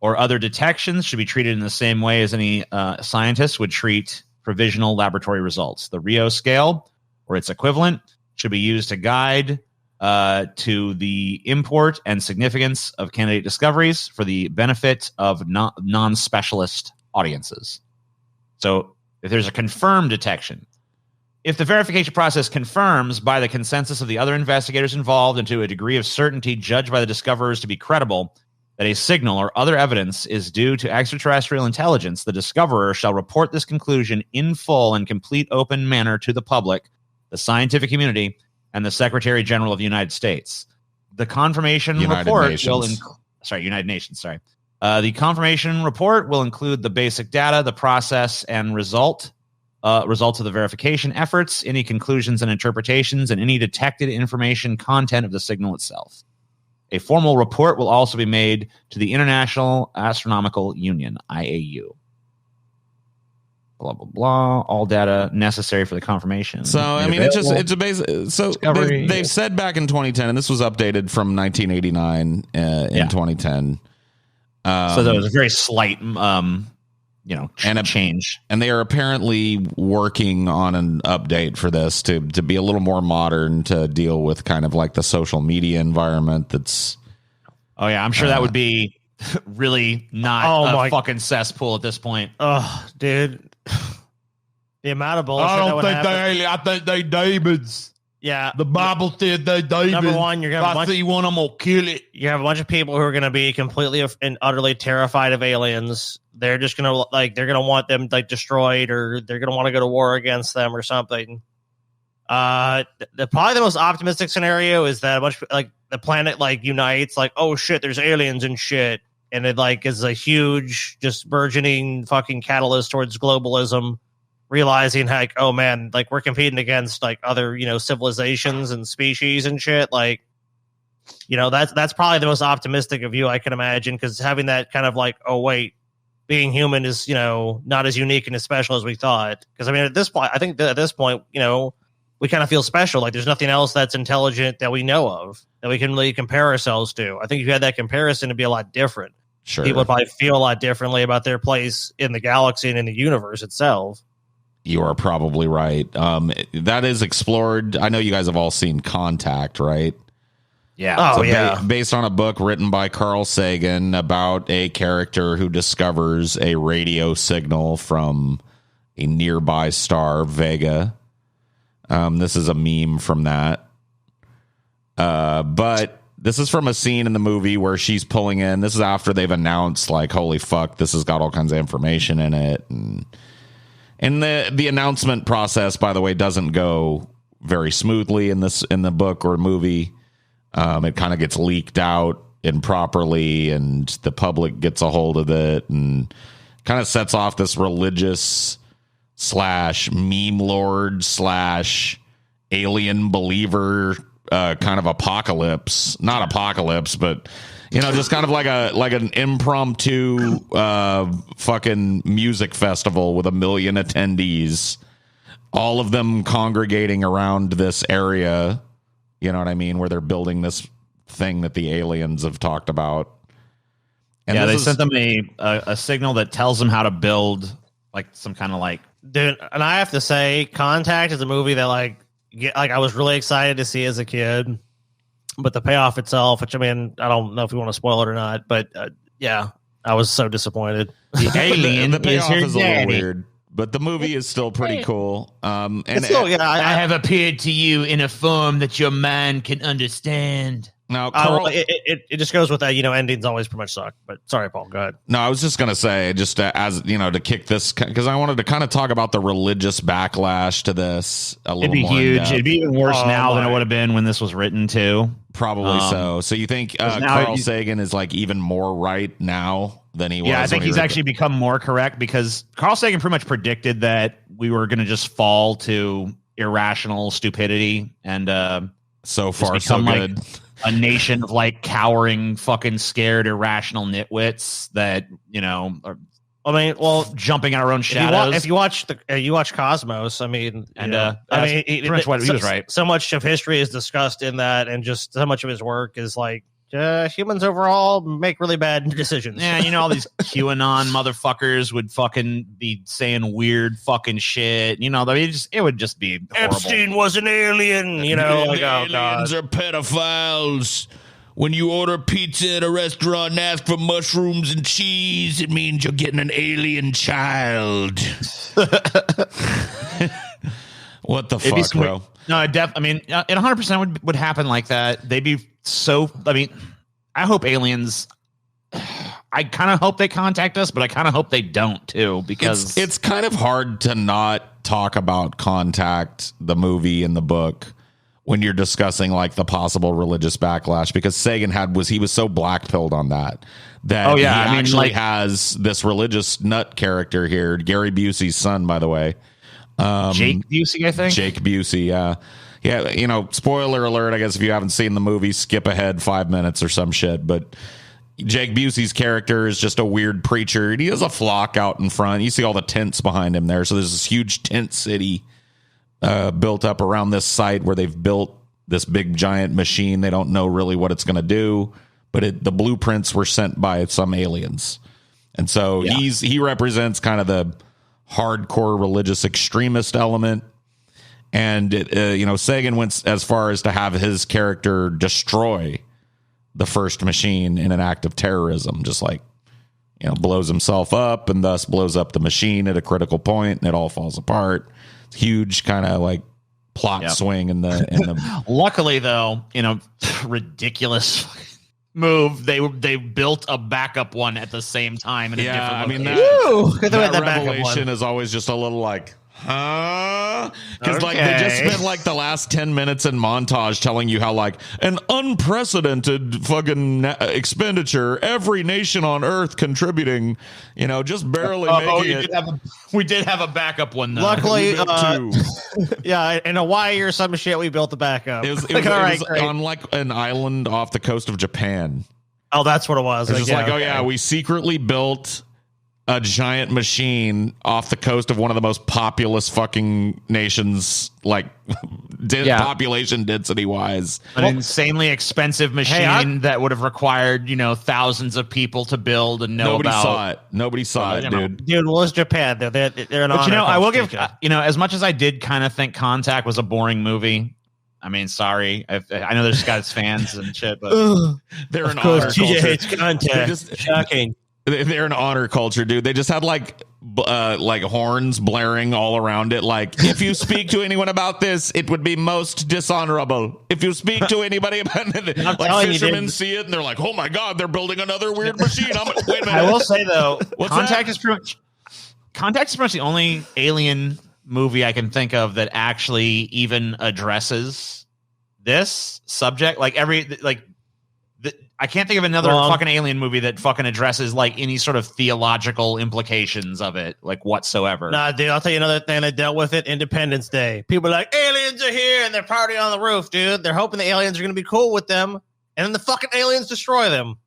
or other detections should be treated in the same way as any scientist would treat provisional laboratory results. The Rio scale or its equivalent should be used to guide to the import and significance of candidate discoveries for the benefit of non-specialist audiences. So if there's a confirmed detection, if the verification process confirms by the consensus of the other investigators involved and to a degree of certainty judged by the discoverers to be credible that a signal or other evidence is due to extraterrestrial intelligence, the discoverer shall report this conclusion in full and complete open manner to the public, the scientific community, and the Secretary General of the United States. The confirmation report will United Nations, sorry. The confirmation report will include the basic data, the process and results of the verification efforts, any conclusions and interpretations, and any detected information content of the signal itself. A formal report will also be made to the International Astronomical Union, IAU. Blah, blah, blah. All data necessary for the confirmation. So, I mean, it's a basic. So, they've said back in 2010, and this was updated from 1989 in 2010. So, there was a very slight change. And they are apparently working on an update for this to be a little more modern, to deal with kind of like the social media environment that's... Oh, yeah. I'm sure that would be really not a fucking cesspool at this point. Oh, dude. The amount of bullshit. I think they demons. Yeah. The Bible said they demons. Number one, you're going to have one, I'm going to kill it. You have a bunch of people who are going to be completely and utterly terrified of aliens. They're just going to they're going to want them destroyed, or they're going to want to go to war against them or something. Probably the most optimistic scenario is that a bunch of, the planet unites, oh shit, there's aliens and shit. And it is a huge, just burgeoning fucking catalyst towards globalism, realizing oh man, we're competing against other, civilizations and species and shit. That's probably the most optimistic of view I can imagine, because having that kind of oh wait, being human is, not as unique and as special as we thought. Because I mean, at this point, I think that at this point, we kind of feel special. There's nothing else that's intelligent that we know of that we can really compare ourselves to. I think if you had that comparison, it'd be a lot different. Sure. People would probably feel a lot differently about their place in the galaxy and in the universe itself. You are probably right. That is explored. I know you guys have all seen Contact, right? Yeah. Oh, yeah. Based on a book written by Carl Sagan about a character who discovers a radio signal from a nearby star, Vega. This is a meme from that. But this is from a scene in the movie where she's pulling in. This is after they've announced, holy fuck, this has got all kinds of information in it. And the announcement process, by the way, doesn't go very smoothly in the book or movie. It kind of gets leaked out improperly, and the public gets a hold of it, and kind of sets off this religious / meme lord / alien believer kind of apocalypse. Not apocalypse, but just kind of like an impromptu fucking music festival with 1 million attendees, all of them congregating around this area. You know what I mean? Where they're building this thing that the aliens have talked about. And they sent them a signal that tells them how to build some kind of Dude, and I have to say, Contact is a movie that I was really excited to see as a kid. But the payoff itself, which I mean, I don't know if you want to spoil it or not, but yeah, I was so disappointed. The alien the payoff is a little daddy. weird, but the movie is still pretty cool. And Still, I have appeared to you in a form that your mind can understand. now, Carl, it just goes with that, endings always pretty much suck. But sorry, Paul, go ahead. no, I was just gonna say, just as to kick this, because I wanted to kind of talk about the religious backlash to this a little It'd be more in huge. depth. It'd be even worse now than it would have been when this was written too. Probably so. So you think now Carl Sagan is like even more right now than he was? Yeah, I think he's actually become more correct, because Carl Sagan pretty much predicted that we were going to just fall to irrational stupidity and so far so good. Like a nation of like cowering, fucking scared, irrational nitwits that are, I mean, well, jumping in our own shadows. If you watch you watch Cosmos, I mean, pretty much what he was right. So much of history is discussed in that, and just so much of his work is like humans overall make really bad decisions. Yeah, all these QAnon motherfuckers would fucking be saying weird fucking shit. It would just be horrible. Epstein was an alien. Aliens are pedophiles. When you order pizza at a restaurant and ask for mushrooms and cheese, it means you're getting an alien child. What the fuck, bro? No, it 100% would happen like that. They'd be so. I mean, I hope aliens. I kind of hope they contact us, but I kind of hope they don't too, because it's kind of hard to not talk about Contact, the movie and the book, when you're discussing like the possible religious backlash, because Sagan he was so black-pilled on that he actually has this religious nut character here, Gary Busey's son, by the way. Jake Busey, I think. Jake Busey, yeah. Yeah, spoiler alert, I guess if you haven't seen the movie, skip ahead 5 minutes or some shit, but Jake Busey's character is just a weird preacher. He has a flock out in front. You see all the tents behind him there. So there's this huge tent city built up around this site where they've built this big giant machine. They don't know really what it's going to do, but the blueprints were sent by some aliens. And so he represents kind of the hardcore religious extremist element. And Sagan went as far as to have his character destroy the first machine in an act of terrorism, just like, blows himself up and thus blows up the machine at a critical point, and it all falls apart. It's huge kind of like plot swing in the Luckily though, ridiculous move, they built a backup one at the same time in a different location. That revelation is always just a little like, huh? Because like they just spent like the last 10 minutes in montage telling you how like an unprecedented fucking expenditure, every nation on Earth contributing, just barely making it. We did have a backup one though. Luckily, in Hawaii or some shit, we built the backup. It was on like an island off the coast of Japan. Oh, that's what it was. It's just we secretly built a giant machine off the coast of one of the most populous fucking nations, like population density wise. An insanely expensive machine that would have required, thousands of people to build and know about. Nobody saw it, dude. Dude, well, it's Japan. They're an honor. I will give, as much as I did kind of think Contact was a boring movie. I mean, sorry. I know there's guys fans and shit, but they're an honor culture. TJ hates Contact. Shocking. They're an honor culture, dude. They just had like horns blaring all around it. Like, if you speak to anyone about this, it would be most dishonorable. If you speak to anybody about it, like fishermen see it and they're like, "Oh my god, they're building another weird machine." Wait a minute. I will say though, Contact is pretty much the only alien movie I can think of that actually even addresses this subject. I can't think of another fucking alien movie that fucking addresses like any sort of theological implications of it, like whatsoever. Nah, dude, I'll tell you another thing that dealt with it. Independence Day. People are like, aliens are here and they're partying on the roof, dude. They're hoping the aliens are going to be cool with them. And then the fucking aliens destroy them.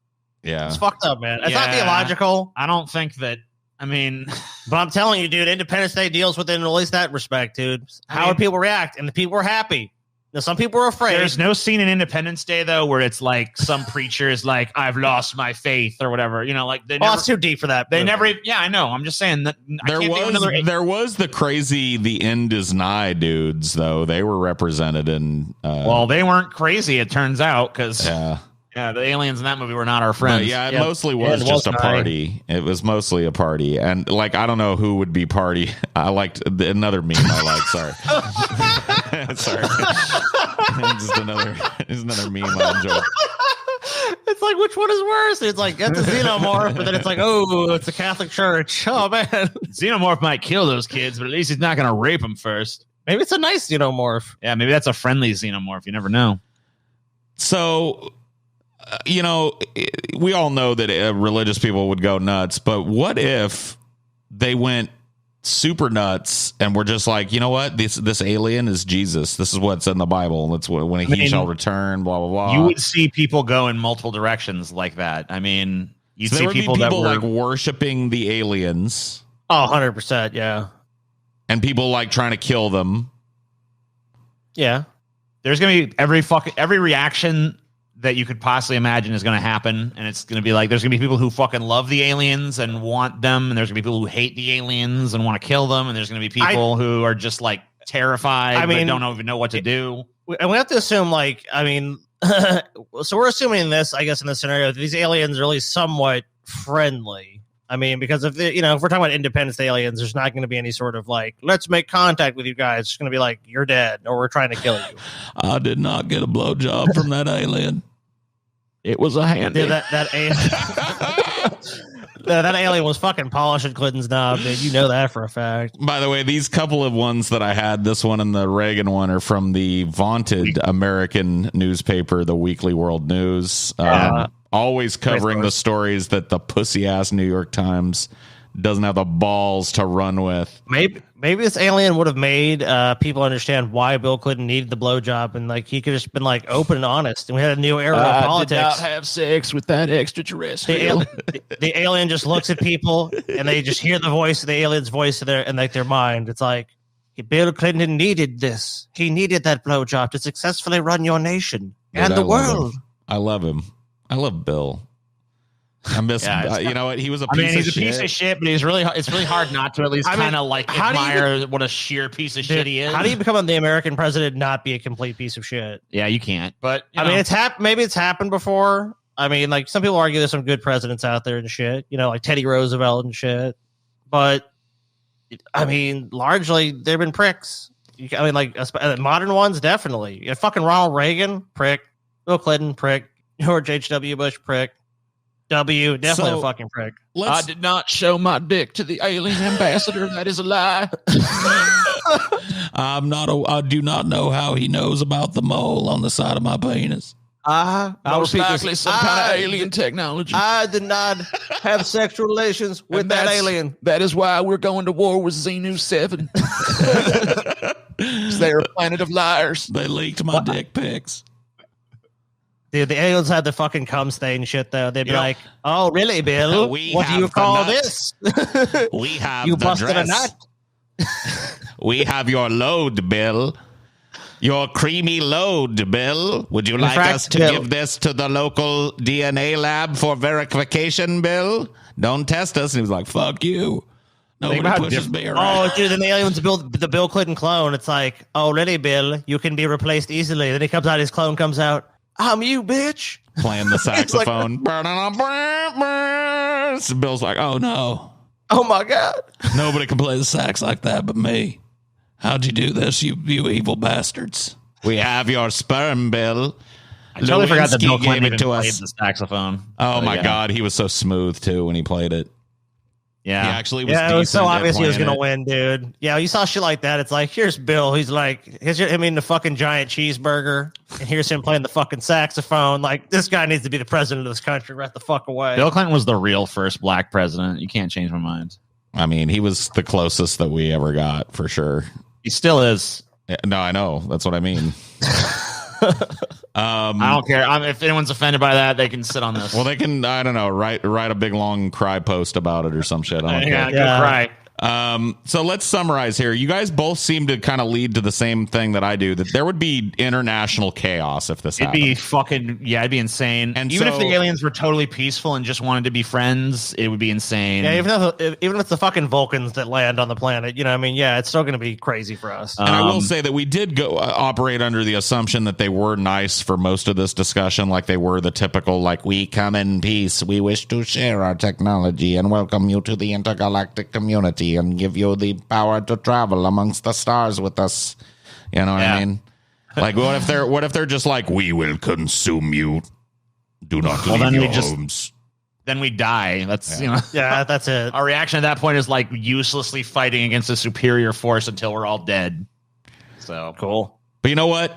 Yeah. It's fucked up, man. It's not theological. I don't think that, but I'm telling you, dude, Independence Day deals with it in at least that respect, dude. How would people react? And the people were happy. Now, some people are afraid. There's no scene in Independence Day though where it's like some preacher is like, "I've lost my faith" or whatever. You know, like it's too deep for that. They never. Yeah, I know. I'm just saying that there was the crazy "the end is nigh" dudes though. They were represented in. Well, they weren't crazy. It turns out because the aliens in that movie were not our friends. It mostly was just a party. It was mostly a party, and like I don't know who would be party. I liked another meme. I like. Sorry. Sorry. just another meme I enjoy. It's like, which one is worse? It's like, that's a xenomorph, but then it's like, oh, it's a Catholic church. Oh, man. Xenomorph might kill those kids, but at least he's not going to rape them first. Maybe it's a nice xenomorph. Yeah, maybe that's a friendly xenomorph. You never know. So, we all know that religious people would go nuts, but what if they went super nuts and we're just like, you know what, this alien is Jesus, this is what's in the Bible, that's when he shall return, blah blah blah. You would see people go in multiple directions like that. I mean, you'd see people that were like worshiping the aliens. 100%, yeah. And people like trying to kill them. Yeah, there's gonna be every reaction that you could possibly imagine is going to happen, and it's going to be like there's going to be people who fucking love the aliens and want them, and there's going to be people who hate the aliens and want to kill them, and there's going to be people who are just like terrified, but don't even know what to do. And we have to assume, like, I mean, so we're assuming this, I guess, in this scenario, that these aliens are really somewhat friendly. I mean, because if if we're talking about Independence Day aliens, there's not going to be any sort of like, let's make contact with you guys. It's going to be like, you're dead, or we're trying to kill you. I did not get a blowjob from that alien. It was a handy. Dude, that alien, that alien was fucking polishing Clinton's knob, dude. You know that for a fact. By the way, these couple of ones that I had, this one and the Reagan one, are from the vaunted American newspaper, the Weekly World News. Always covering the stories that the pussy-ass New York Times doesn't have the balls to run with. Maybe this alien would have made people understand why Bill Clinton needed the blowjob, and like he could have just been like open and honest. And we had a new era of politics. Did not have sex with that extraterrestrial. The alien just looks at people, and they just hear the voice of the alien's voice in their mind. It's like, Bill Clinton needed this. He needed that blowjob to successfully run your nation and the world. I love him. I love Bill. I miss him. You know what? He was a piece of shit. He's a piece of shit, but it's really hard not to at least kind of like admire what a sheer piece of shit he is. How do you become the American president and not be a complete piece of shit? Yeah, you can't. But I mean, maybe it's happened before. I mean, like some people argue there's some good presidents out there and shit, like Teddy Roosevelt and shit. But I mean, largely they've been pricks. I mean, like modern ones, definitely. Fucking Ronald Reagan, prick. Bill Clinton, prick. George H.W. Bush, prick. Definitely a fucking prick. I did not show my dick to the alien ambassador. That is a lie. I do not know how he knows about the mole on the side of my penis. Most likely some kind of alien technology. I did not have sexual relations with that alien. That is why we're going to war with Xenu 7. They're a planet of liars. They leaked my dick pics. Dude, the aliens had the fucking cum stain shit, though. They'd be like, oh, really, Bill? What do you call this? We have you the busted dress. A nut? We have your load, Bill. Your creamy load, Bill. Would you like us to give this to the local DNA lab for verification, Bill? Don't test us. And he was like, fuck you. Nobody pushes me around. Oh, dude, then the aliens build the Bill Clinton clone. It's like, oh, really, Bill? You can be replaced easily. Then he comes out, his clone comes out. I'm you, bitch. Playing the saxophone. So Bill's like, oh, no. Oh, my God. Nobody can play the sax like that but me. How'd you do this, you evil bastards? We have your sperm, Bill. I totally forgot that Bill Clinton even played the saxophone. Oh, my God. He was so smooth, too, when he played it. Yeah. He actually was decent. It was so obvious he was going to win, dude. Yeah, you saw shit like that. It's like, here's Bill. He's like, here's him eating the fucking giant cheeseburger, and here's him playing the fucking saxophone. Like, this guy needs to be the president of this country right the fuck away. Bill Clinton was the real first black president. You can't change my mind. I mean, he was the closest that we ever got, for sure. He still is. Yeah, no, I know. That's what I mean. I don't care. If anyone's offended by that, they can sit on this. Well, they can, I don't know, write a big long cry post about it or some shit. I don't care. Go cry. So let's summarize here. You guys both seem to kind of lead to the same thing that I do, that there would be international chaos if this happened. It'd be insane. And even if the aliens were totally peaceful and just wanted to be friends, it would be insane. Yeah, even if it's the fucking Vulcans that land on the planet, it's still going to be crazy for us. And I will say that we did go operate under the assumption that they were nice for most of this discussion, like they were the typical, like, we come in peace, we wish to share our technology and welcome you to the intergalactic community and give you the power to travel amongst the stars with us. You know what I mean? Like, what if they're just like, we will consume you. Do not leave your homes. Then we die. That's that's it. Our reaction at that point is like uselessly fighting against a superior force until we're all dead. So cool. But you know what?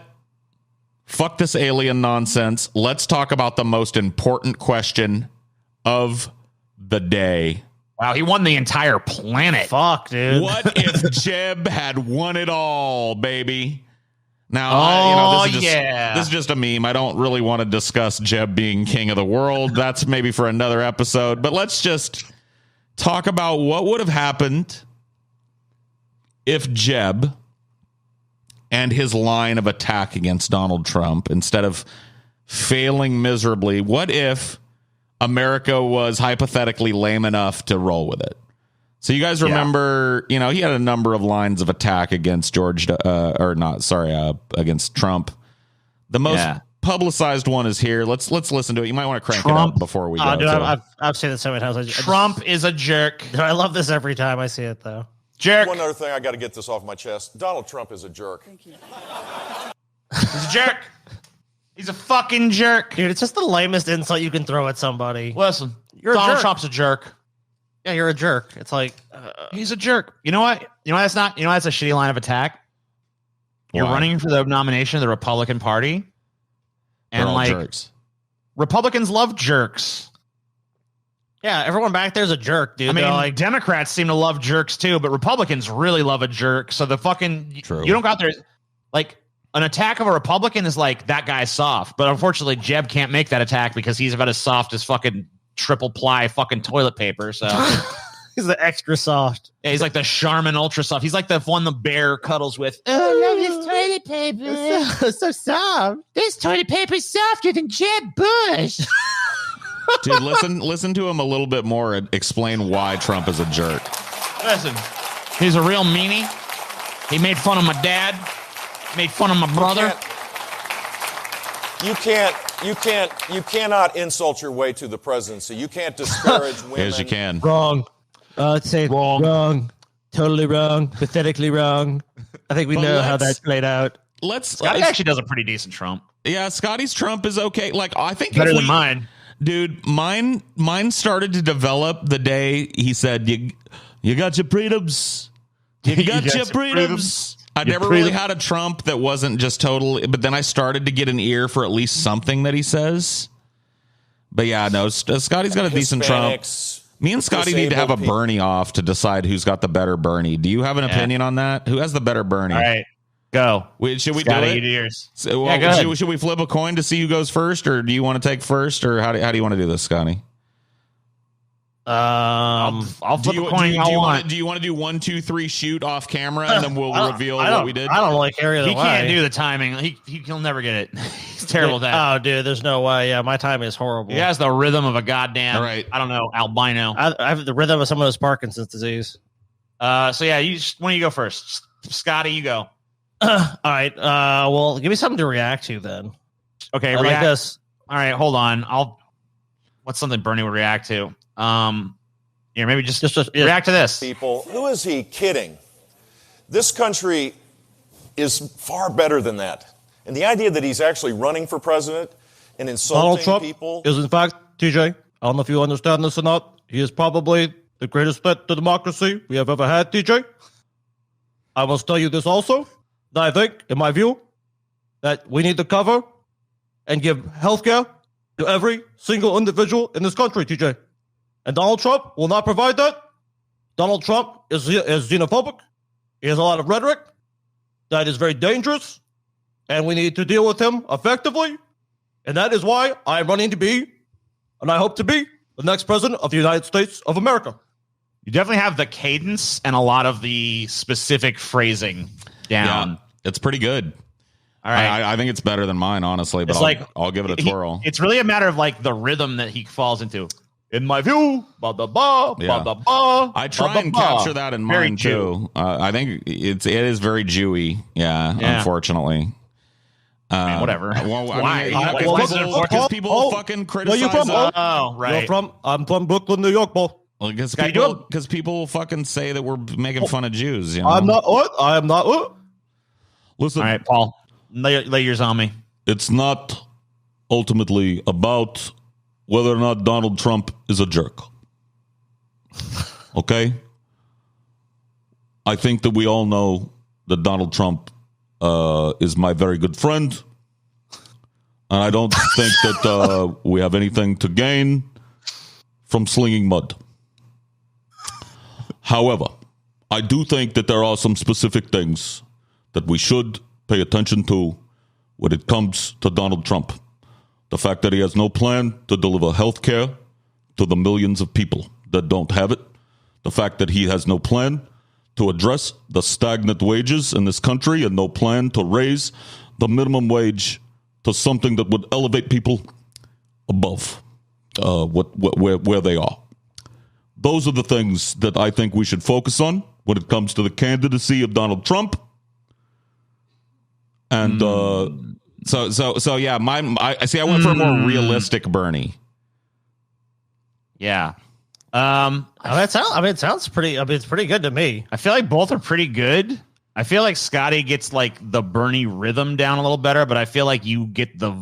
Fuck this alien nonsense. Let's talk about the most important question of the day. Wow, he won the entire planet. Fuck, dude. What if Jeb had won it all, baby? Now, this is just a meme. I don't really want to discuss Jeb being king of the world. That's maybe for another episode. But let's just talk about what would have happened if Jeb and his line of attack against Donald Trump, instead of failing miserably, what if America was hypothetically lame enough to roll with it? So you guys remember, he had a number of lines of attack against against Trump. The most publicized one is here. Let's listen to it. You might want to crank it up before we go. Dude, I've seen it so many times. Trump is a jerk. Dude, I love this every time I see it, though. Jerk. One other thing, I got to get this off my chest. Donald Trump is a jerk. Thank you. He's a jerk. He's a fucking jerk. Dude, it's just the lamest insult you can throw at somebody. Listen, Donald Trump's a jerk. Yeah, you're a jerk. It's like he's a jerk. You know what? That's a shitty line of attack. You're running for the nomination of the Republican Party, and like jerks. Republicans love jerks. Yeah, everyone back there's a jerk, dude. I mean, Democrats seem to love jerks too, but Republicans really love a jerk. So the fucking you don't go out there like. An attack of a Republican is like, that guy's soft. But unfortunately, Jeb can't make that attack because he's about as soft as fucking triple ply fucking toilet paper. So he's the extra soft. Yeah, he's like the Charmin Ultra Soft. He's like the one the bear cuddles with. Oh, I love this toilet paper. It's so soft. This toilet paper's softer than Jeb Bush. Dude, listen to him a little bit more and explain why Trump is a jerk. Listen, he's a real meanie. He made fun of my dad. Made fun of my brother. You cannot insult your way to the presidency. You can't disparage women. Yes, you can. Wrong. Let's say wrong. Totally wrong. Pathetically wrong. I think we know how that played out. Scotty actually does a pretty decent Trump. Yeah, Scotty's Trump is okay. Like, I think better than mine. Dude, mine started to develop the day he said, you got your freedoms. You got your freedoms. I never really had a Trump that wasn't just total, but then I started to get an ear for at least something that he says. But yeah, no, Scotty's got a decent Trump. Me and Scotty need to have a Bernie off to decide who's got the better Bernie. Do you have an opinion on that? Who has the better Bernie? All right, go. Should we Scotty, do it? You do yours. So, go ahead. Should we flip a coin to see who goes first, or do you want to take first, or how do you want to do this, Scotty? I'll flip a coin. Do you want to do 1, 2, 3 shoot off camera, and then we'll reveal what we did? I don't really care either way. He can't do the timing. He'll never get it. He's terrible at that. Oh, dude, there's no way. Yeah, my timing is horrible. He has the rhythm of a goddamn. All right. I don't know, albino. I have the rhythm of someone who has Parkinson's disease. So yeah, why don't you go first, Scotty? You go. All right. Well, give me something to react to then. Okay, react. Like this. All right, hold on. What's something Bernie would react to? Maybe just react to this. People, who is he kidding? This country is far better than that. And the idea that he's actually running for president and insulting Donald people Trump is, in fact, TJ, I don't know if you understand this or not. He is probably the greatest threat to democracy we have ever had, TJ. I must tell you this also, that I think, in my view, that we need to cover and give health care to every single individual in this country, TJ. And Donald Trump will not provide that. Donald Trump is xenophobic. He has a lot of rhetoric that is very dangerous, and we need to deal with him effectively. And that is why I'm running to be, and I hope to be, the next president of the United States of America. You definitely have the cadence and a lot of the specific phrasing down. Yeah, it's pretty good. All right. I think it's better than mine, honestly, but I'll give it a twirl. It's really a matter of like the rhythm that he falls into. In my view, ba ba ba ba ba ba. I try and capture that in mine too. I think it is very Jewy. Yeah. Unfortunately. Whatever. Why? Because people fucking criticize. Where you from? Right. I'm from Brooklyn, New York, bro. Because people fucking say that we're making fun of Jews. You know? I'm not. I am not. Listen. All right, Paul. Lay yours on me. It's not ultimately about whether or not Donald Trump is a jerk. Okay? I think that we all know that Donald Trump is my very good friend. And I don't think that we have anything to gain from slinging mud. However, I do think that there are some specific things that we should pay attention to when it comes to Donald Trump. The fact that he has no plan to deliver health care to the millions of people that don't have it. The fact that he has no plan to address the stagnant wages in this country and no plan to raise the minimum wage to something that would elevate people above where they are. Those are the things that I think we should focus on when it comes to the candidacy of Donald Trump. And so yeah, I went for a more realistic Bernie. Yeah. It sounds pretty. It's pretty good to me. I feel like both are pretty good. I feel like Scotty gets like the Bernie rhythm down a little better, but I feel like you get the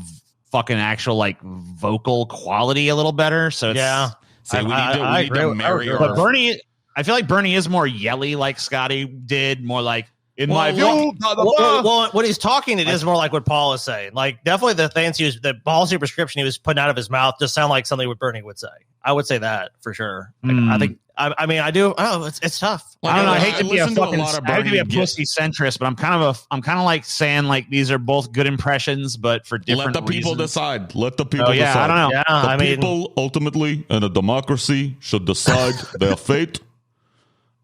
fucking actual like vocal quality a little better. So it's, yeah, we need to marry our... But Bernie, I feel like Bernie is more yelly like Scotty did, more like in my view. Well, when he's talking, it is more like what Paul is saying. Like definitely the things the policy prescription he was putting out of his mouth just sound like something what Bernie would say. I would say that for sure. I think. I do. Oh, it's tough. I don't know. I hate to be a fucking. I hate to be a pussy centrist, but I'm kind of like saying like these are both good impressions, but for different. Let the people reasons. decide. Let the people decide. I don't know. Yeah, people ultimately in a democracy should decide their fate,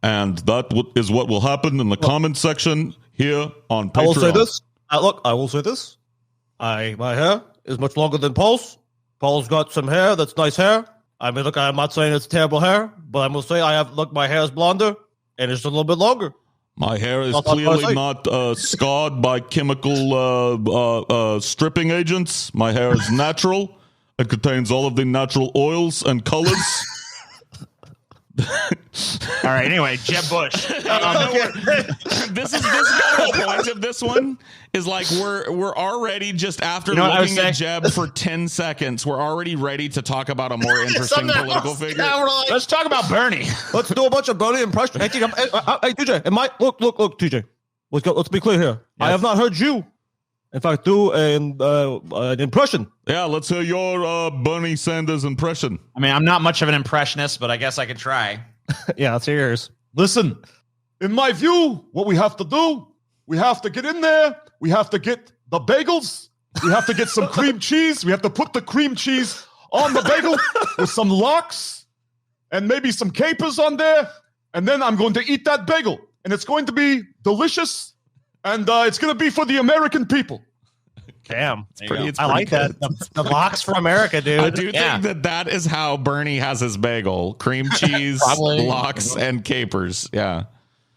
and that is what will happen in the comment section here on Patreon. I will say this. I will say this. My hair is much longer than Paul's. Paul's got some hair that's nice hair. I mean, look, I'm not saying it's terrible hair, but I will say my hair is blonder and it's a little bit longer. My hair is clearly not scarred by chemical stripping agents. My hair is natural. It contains all of the natural oils and colors. All right. Anyway, Jeb Bush. This is the point of this one is like we're already just after looking at Jeb for 10 seconds. We're already ready to talk about a more interesting political figure. Let's talk about Bernie. Let's do a bunch of Bernie impressions. Hey, TJ, look, TJ. Let's be clear here. Yes. I have not heard you. In fact, do an impression. Yeah, let's hear your Bernie Sanders impression. I mean, I'm not much of an impressionist, but I guess I could try. Yeah, let's hear yours. Listen, in my view, what we have to do, we have to get in there. We have to get the bagels. We have to get some cream cheese. We have to put the cream cheese on the bagel with some lox and maybe some capers on there. And then I'm going to eat that bagel. And it's going to be delicious. And it's going to be for the American people. Damn. I like that. The lox for America, dude. I do think that is how Bernie has his bagel. Cream cheese, lox, and capers. Yeah.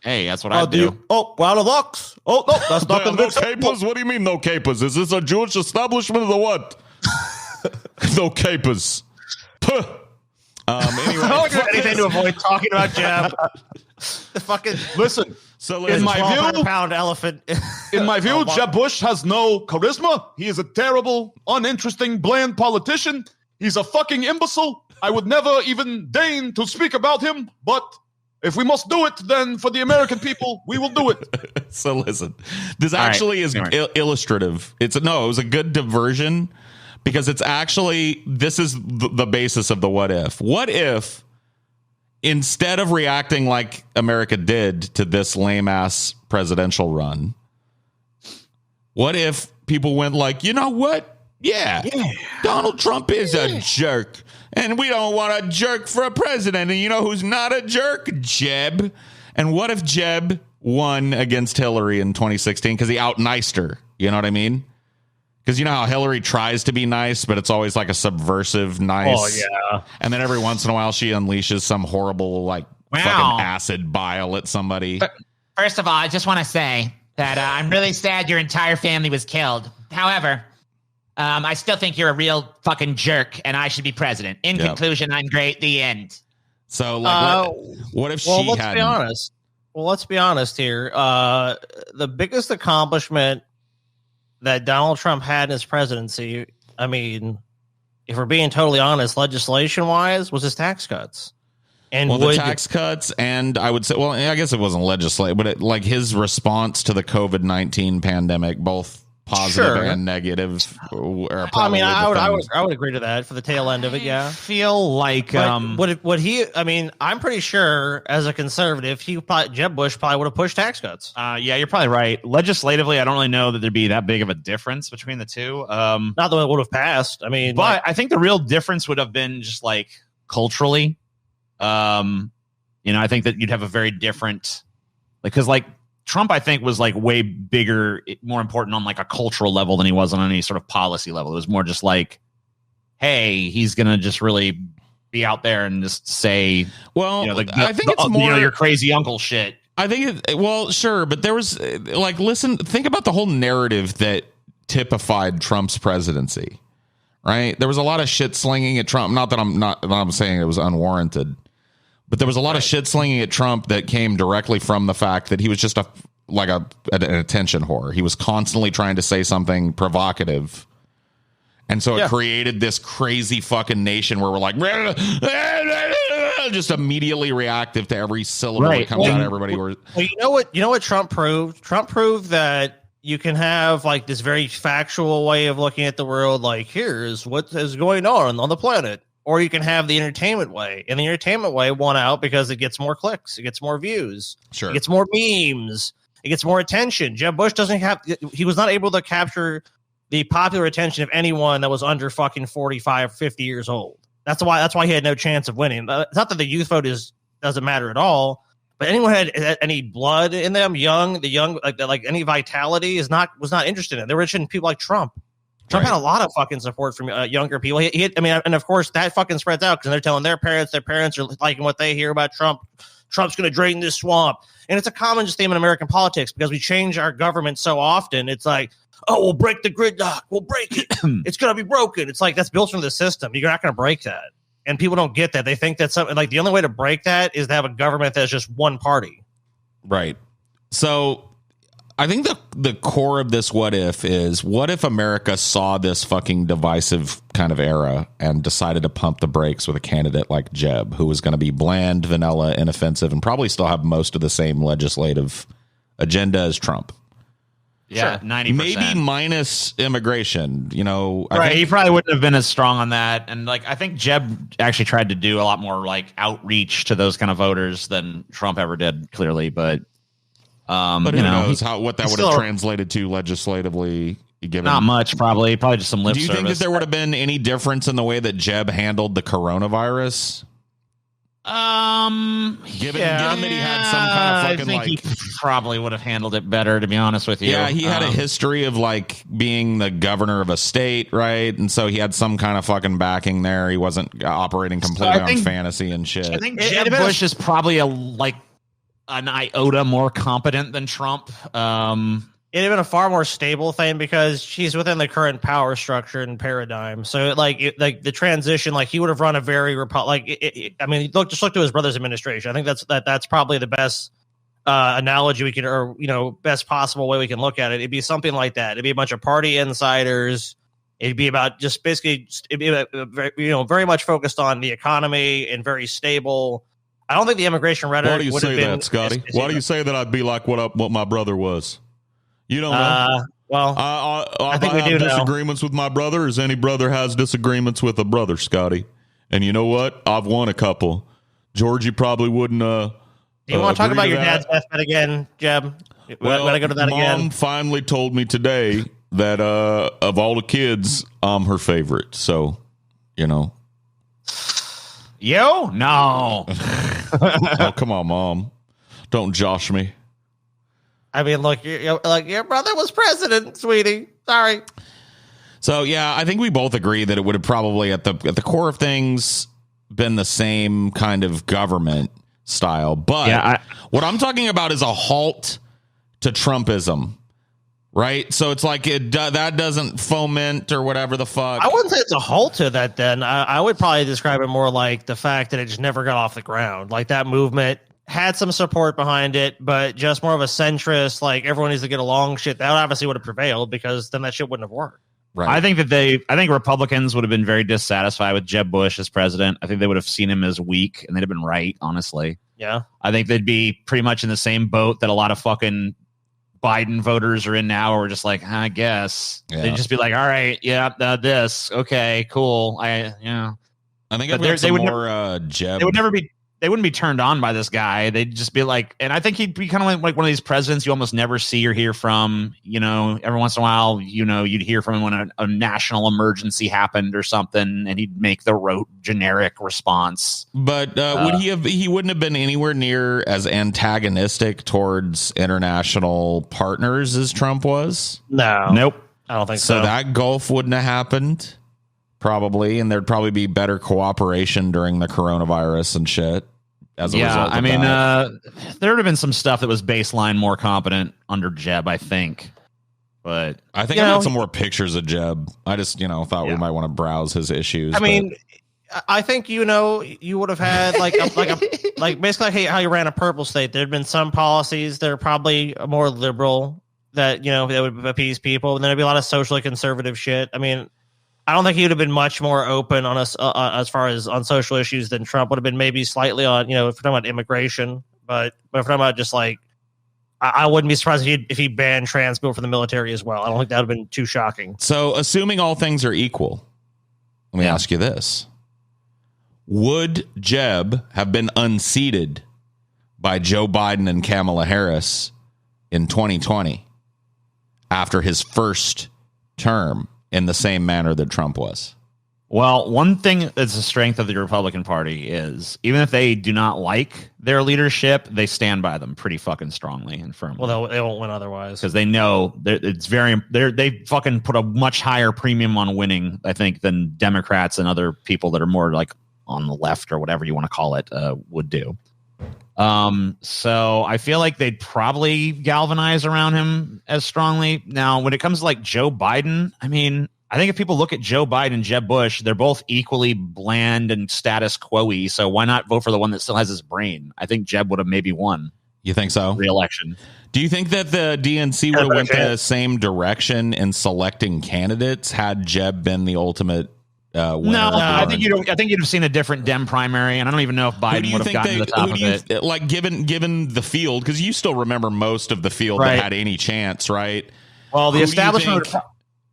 Hey, that's what I do. Well, the lox. Oh, no, that's not no capers? What do you mean no capers? Is this a Jewish establishment or what? No capers. Anyway. I don't do anything to avoid talking about Jeb. The fucking... Listen. So in my view, pound elephant. In my view, Jeb Bush has no charisma. He is a terrible, uninteresting, bland politician. He's a fucking imbecile. I would never even deign to speak about him. But if we must do it, then for the American people, we will do it. So listen, this actually is illustrative. It was a good diversion because it's actually this is the basis of the what if. What if? Instead of reacting like America did to this lame-ass presidential run, what if people went like, you know what? Yeah. Donald Trump is a jerk. And we don't want a jerk for a president. And you know who's not a jerk? Jeb. And what if Jeb won against Hillary in 2016 because he out-niced her? You know what I mean? Because you know how Hillary tries to be nice, but it's always like a subversive nice. Oh, yeah. And then every once in a while she unleashes some horrible, like, fucking acid bile at somebody. First of all, I just want to say that I'm really sad your entire family was killed. However, I still think you're a real fucking jerk and I should be president. In conclusion, I'm great. The end. So, like, what if she let's had... be honest. Well, let's be honest here. The biggest accomplishment that Donald Trump had in his presidency, I mean, if we're being totally honest, legislation-wise, was his tax cuts. And the tax cuts, and I would say, well, I guess it wasn't legislative, but like his response to the COVID-19 pandemic, both positive and negative. I would agree to that for the tail end of it. Yeah, I feel like would he? I mean, I'm pretty sure as a conservative, Jeb Bush probably would have pushed tax cuts. Yeah, you're probably right. Legislatively, I don't really know that there'd be that big of a difference between the two. Not that it would have passed. I mean, but I think the real difference would have been just like culturally. I think that you'd have a very different, because like Trump, I think, was like way bigger, more important on like a cultural level than he was on any sort of policy level. It was more just like, hey, he's going to just really be out there and just say, well, I think it's more your crazy uncle shit. I think, sure. But there was like, think about the whole narrative that typified Trump's presidency, right? There was a lot of shit slinging at Trump. Not that I'm saying it was unwarranted. But there was a lot of shit slinging at Trump that came directly from the fact that he was just an attention whore. He was constantly trying to say something provocative. And so it created this crazy fucking nation where we're like, just immediately reactive to every syllable that comes out of everybody. Well, you know what Trump proved? Trump proved that you can have like this very factual way of looking at the world. Like, here's what is going on the planet. Or you can have the entertainment way. And the entertainment way won out because it gets more clicks. It gets more views. Sure. It gets more memes. It gets more attention. Jeb Bush he was not able to capture the popular attention of anyone that was under fucking 45, 50 years old. That's why he had no chance of winning. It's not that the youth vote doesn't matter at all, but anyone had any blood in them, the young, like any vitality was not interested in it. They were interested in people like Trump. Trump had a lot of fucking support from younger people. And of course, that fucking spreads out because they're telling their parents are liking what they hear about Trump. Trump's going to drain this swamp. And it's a common theme in American politics because we change our government so often. It's like, oh, we'll break the gridlock. We'll break it. It's going to be broken. It's like that's built into the system. You're not going to break that. And people don't get that. They think that something like the only way to break that is to have a government that's just one party. Right. So I think the core of this what if America saw this fucking divisive kind of era and decided to pump the brakes with a candidate like Jeb, who was going to be bland, vanilla, inoffensive, and probably still have most of the same legislative agenda as Trump. Yeah, sure. 90%. Maybe minus immigration, Right, he probably wouldn't have been as strong on that. And like I think Jeb actually tried to do a lot more like outreach to those kind of voters than Trump ever did, clearly, but who knows what that would have translated to legislatively? Given not much, probably just some lip service. Do you think that there would have been any difference in the way that Jeb handled the coronavirus? Given that he had some kind of fucking he probably would have handled it better, to be honest with you. Yeah, he had a history of like being the governor of a state, right? And so he had some kind of fucking backing there. He wasn't operating completely on fantasy and shit. I think Jeb Bush is probably an iota more competent than Trump. It'd have been a far more stable thing because she's within the current power structure and paradigm. So the transition, like he would have run a very look to his brother's administration. I think that's probably the best analogy we can, or best possible way we can look at it. It'd be something like that. It'd be a bunch of party insiders. It'd be about just basically, very much focused on the economy and very stable. I don't think the immigration rhetoric. Why do you say that, Scotty? Why do you say that I'd be like what my brother was? You don't know. Well, I think we do have disagreements with my brother, as any brother has disagreements with a brother, Scotty. And you know what? I've won a couple. George, you probably wouldn't. Do you want to talk about your dad's deathbed again, Jeb? Well, when I go to that again. Mom finally told me today that of all the kids, I'm her favorite. So, You? No. Oh, come on, Mom. Don't josh me. I mean, look, your brother was president, sweetie. Sorry. So, yeah, I think we both agree that it would have probably, at the core of things, been the same kind of government style. But what I'm talking about is a halt to Trumpism, right? So it's like that doesn't foment or whatever the fuck. I wouldn't say it's a halt to that then. I would probably describe it more like the fact that it just never got off the ground. Like that movement had some support behind it, but just more of a centrist, like everyone needs to get along shit. That obviously would have prevailed because then that shit wouldn't have worked. Right. I think Republicans would have been very dissatisfied with Jeb Bush as president. I think they would have seen him as weak, and they'd have been right, honestly. Yeah. I think they'd be pretty much in the same boat that a lot of fucking Biden voters are in now, or just like, I guess. Yeah. They'd just be like, all right, yeah, this. Okay, cool. I think if we had some more Jeb. They wouldn't be turned on by this guy. They'd just be like, and I think he'd be kind of like one of these presidents you almost never see or hear from. You know, every once in a while, you'd hear from him when a national emergency happened or something, and he'd make the rote generic response. But he wouldn't have been anywhere near as antagonistic towards international partners as Trump was? No. Nope. I don't think so. So that gulf wouldn't have happened, probably, and there'd probably be better cooperation during the coronavirus and shit. As a result of there would have been some stuff that was baseline more competent under Jeb, I think. But I think I got some more pictures of Jeb. I just, thought we might want to browse his issues. I mean, I think you would have had like basically how you ran a purple state. There'd been some policies that are probably more liberal that that would appease people, and then there'd be a lot of socially conservative shit. I mean, I don't think he would have been much more open on us as far as on social issues than Trump would have been. Maybe slightly on, if we're talking about immigration, but if we're talking about just like, I wouldn't be surprised if he banned trans people from the military as well. I don't think that would have been too shocking. So, assuming all things are equal, let me ask you this: would Jeb have been unseated by Joe Biden and Kamala Harris in 2020 after his first term? In the same manner that Trump was? Well, one thing that's the strength of the Republican Party is even if they do not like their leadership, they stand by them pretty fucking strongly and firmly. Well, they won't win otherwise because they know they fucking put a much higher premium on winning, I think, than Democrats and other people that are more like on the left or whatever you want to call it would do. So I feel like they'd probably galvanize around him as strongly. Now, when it comes to like Joe Biden, I mean, I think if people look at Joe Biden and Jeb Bush, they're both equally bland and status quo-y. So why not vote for the one that still has his brain? I think Jeb would have maybe won. You think so? Re-election. Do you think that the DNC would have went the same direction in selecting candidates had Jeb been the ultimate winner? No, I think you'd have seen a different Dem primary, and I don't even know if Biden would have gotten to the top of it. Like given the field, because you still remember most of the field that had any chance, right? Well, the establishment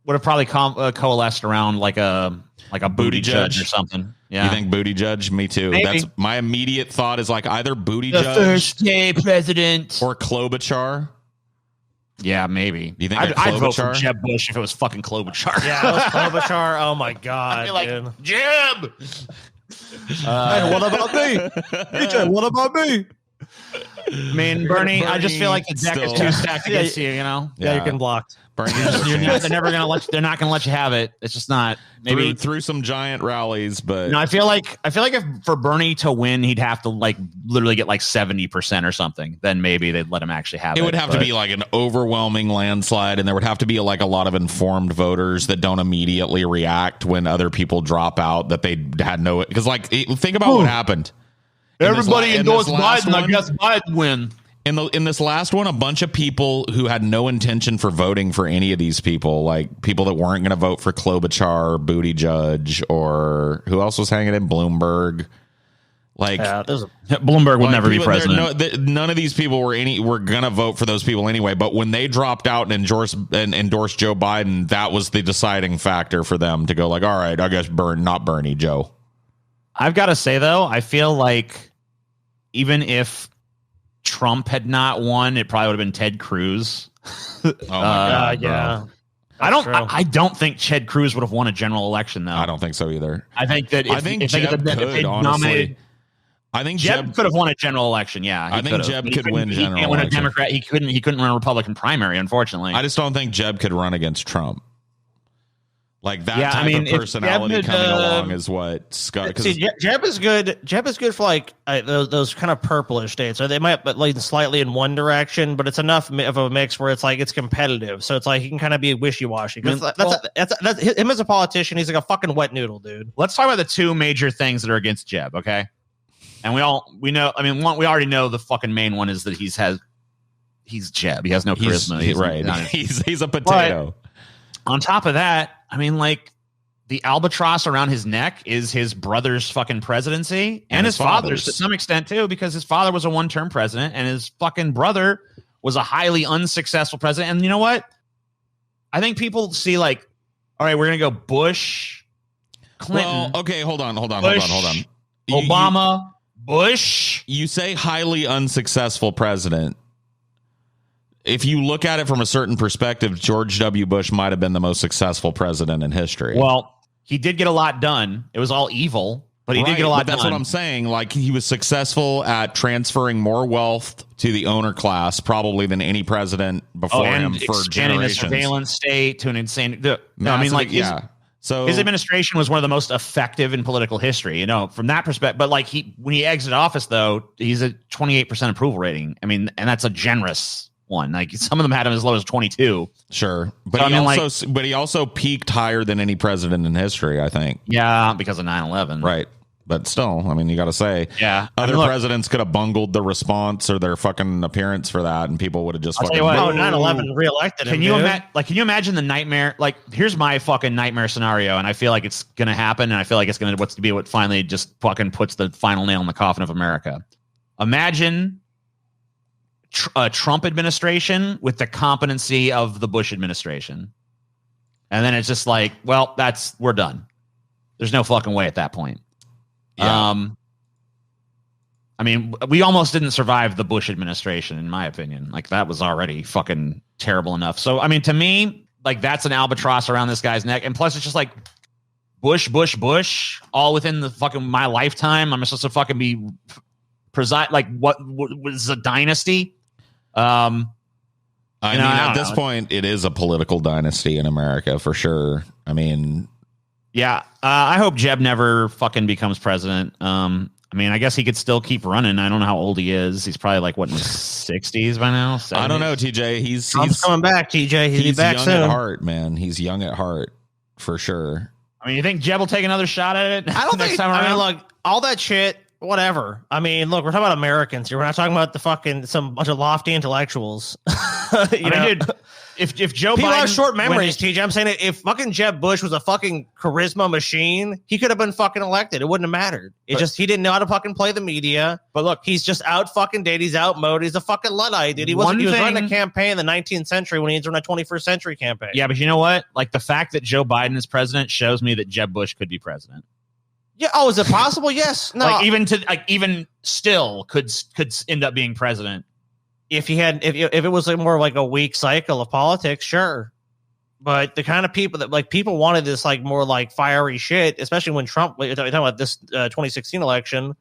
would have probably coalesced around like a Buttigieg or something. Yeah, you think Buttigieg? Me too. Maybe. That's my immediate thought is like either Buttigieg, the first gay president, or Klobuchar. Yeah, maybe. You think I'd vote for Jeb Bush if it was fucking Klobuchar? Yeah, it was Klobuchar. Oh my god! I'd be like, dude. Jeb. Hey, what about me? DJ, what about me? I mean, Bernie, I just feel like the deck is too stacked against you. Yeah, you're getting blocked. Bernie, they're never gonna let. They're not gonna let you have it. It's just not. Maybe through some giant rallies, but no, I feel like if for Bernie to win, he'd have to like literally get like 70% or something. Then maybe they'd let him actually have it. It would have to be like an overwhelming landslide, and there would have to be like a lot of informed voters that don't immediately react when other people drop out that they had no. Because like think about what happened. Everybody endorsed Biden. I guess Biden win. In this last one, a bunch of people who had no intention for voting for any of these people, like people that weren't going to vote for Klobuchar or Buttigieg, or who else was hanging in Bloomberg. Like Bloomberg would never be president. None of these people were going to vote for those people anyway. But when they dropped out and endorsed Joe Biden, that was the deciding factor for them to go like, all right, I guess not Bernie, Joe. I've got to say though, I feel like even if Trump had not won, it probably would have been Ted Cruz. Oh my God, yeah. I don't think Ted Cruz would have won a general election, though. I don't think so either. I think that if Jeb could, honestly. I think Jeb could have won a general election. Yeah, I think Jeb could win general election. He can't win a Democrat. He couldn't run a Republican primary, unfortunately. I just don't think Jeb could run against Trump. Like that type of personality coming along is what Scott. Jeb is good. Jeb is good for like those kind of purplish states. So they might lean slightly in one direction, but it's enough of a mix where it's like it's competitive. So it's like he can kind of be wishy washy. That's him as a politician. He's like a fucking wet noodle, dude. Let's talk about the two major things that are against Jeb. Okay, and we know. I mean, we already know the fucking main one is that he's Jeb. He has no charisma. He's a potato. But on top of that, I mean, like, the albatross around his neck is his brother's fucking presidency and his father's to some extent, too, because his father was a one-term president and his fucking brother was a highly unsuccessful president. And you know what? I think people see, like, all right, we're going to go Bush, Clinton. Well, okay, hold on. Obama, Bush. You say highly unsuccessful president. If you look at it from a certain perspective, George W. Bush might have been the most successful president in history. Well, he did get a lot done. It was all evil, but he did get a lot done. That's what I'm saying. Like, he was successful at transferring more wealth to the owner class probably than any president before him for generations. The surveillance state to an insane. So his administration was one of the most effective in political history, you know, from that perspective. But like when he exited office, though, he's at 28% approval rating. I mean, and that's a generous one. Like, some of them had him as low as 22. Sure, but he also peaked higher than any president in history, I think. Yeah, because of 9/11. Right. But still, I mean, you got to say, other presidents could have bungled the response or their fucking appearance for that, and people would have just fucking. 9/11 reelected him. Can you imagine the nightmare? Like, here's my fucking nightmare scenario, and I feel like it's gonna happen, and I feel like it's gonna what finally just fucking puts the final nail in the coffin of America. Imagine a Trump administration with the competency of the Bush administration, and then it's just like, well, we're done. There's no fucking way at that point. Yeah. I mean, we almost didn't survive the Bush administration, in my opinion. Like, that was already fucking terrible enough. So, I mean, to me, like, that's an albatross around this guy's neck. And plus, it's just like Bush, all within the fucking my lifetime. I'm supposed to fucking be like, what was a dynasty? I mean, at this point, it is a political dynasty in America for sure. I mean, yeah, I hope Jeb never fucking becomes president. I mean, I guess he could still keep running. I don't know how old he is. He's probably like, what, in his 60s by now? 70s? I don't know, TJ. He's coming back, TJ. He's back young soon. At heart, man. He's young at heart for sure. I mean, you think Jeb will take another shot at it? I don't think. I mean, look, all that shit. Whatever. I mean, look, we're talking about Americans here. We're not talking about the fucking some bunch of lofty intellectuals. Dude, if Joe people Biden have short memories, TJ. I'm saying if fucking Jeb Bush was a fucking charisma machine, he could have been fucking elected. It wouldn't have mattered. He didn't know how to fucking play the media. But look, he's just out fucking dated. He's outmoded. He's a fucking Luddite, dude. He was running a campaign in the 19th century when he's running a 21st century campaign. Yeah, but you know what? Like, the fact that Joe Biden is president shows me that Jeb Bush could be president. Yeah. Oh, is it possible? Yes. No. Like, even still could end up being president if he had if it was like more like a weak cycle of politics. Sure, but the kind of people that like people wanted this like more like fiery shit, especially when Trump. You're talking about this 2016 election.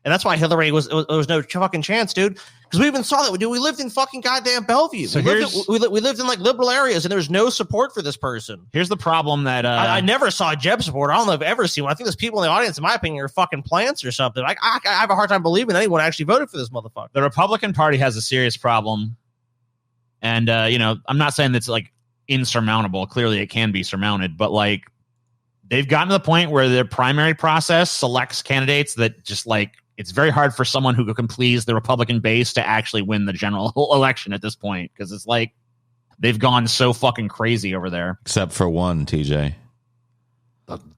And that's why Hillary was no fucking chance, dude. Because we even saw that. We lived in fucking goddamn Bellevue. So we lived in like liberal areas, and there was no support for this person. Here's the problem that I never saw Jeb support. I don't know if I've ever seen one. I think there's people in the audience, in my opinion, are fucking plants or something. I have a hard time believing anyone actually voted for this motherfucker. The Republican Party has a serious problem, and I'm not saying that's like insurmountable. Clearly, it can be surmounted, but like they've gotten to the point where their primary process selects candidates that just like. It's very hard for someone who can please the Republican base to actually win the general election at this point, because it's like they've gone so fucking crazy over there. Except for one, TJ.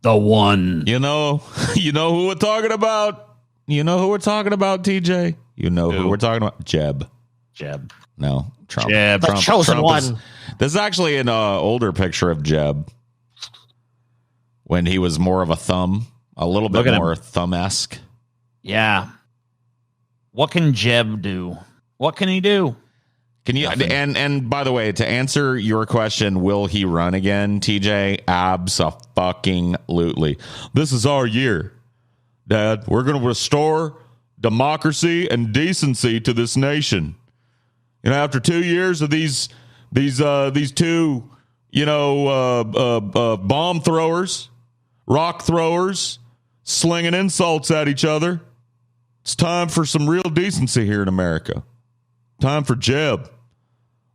The one. You know who we're talking about? You know who we're talking about, TJ? You know who we're talking about? Jeb. No, Trump. Jeb. The chosen one. This is actually an older picture of Jeb when he was more of a thumb, a little bit more thumb-esque. Yeah. What can Jeb do? What can he do? Can you and by the way, to answer your question, will he run again, TJ? Abso-fucking-lutely. This is our year, Dad. We're going to restore democracy and decency to this nation. You know, after 2 years of these two, bomb throwers, rock throwers, slinging insults at each other, it's time for some real decency here in America. Time for Jeb.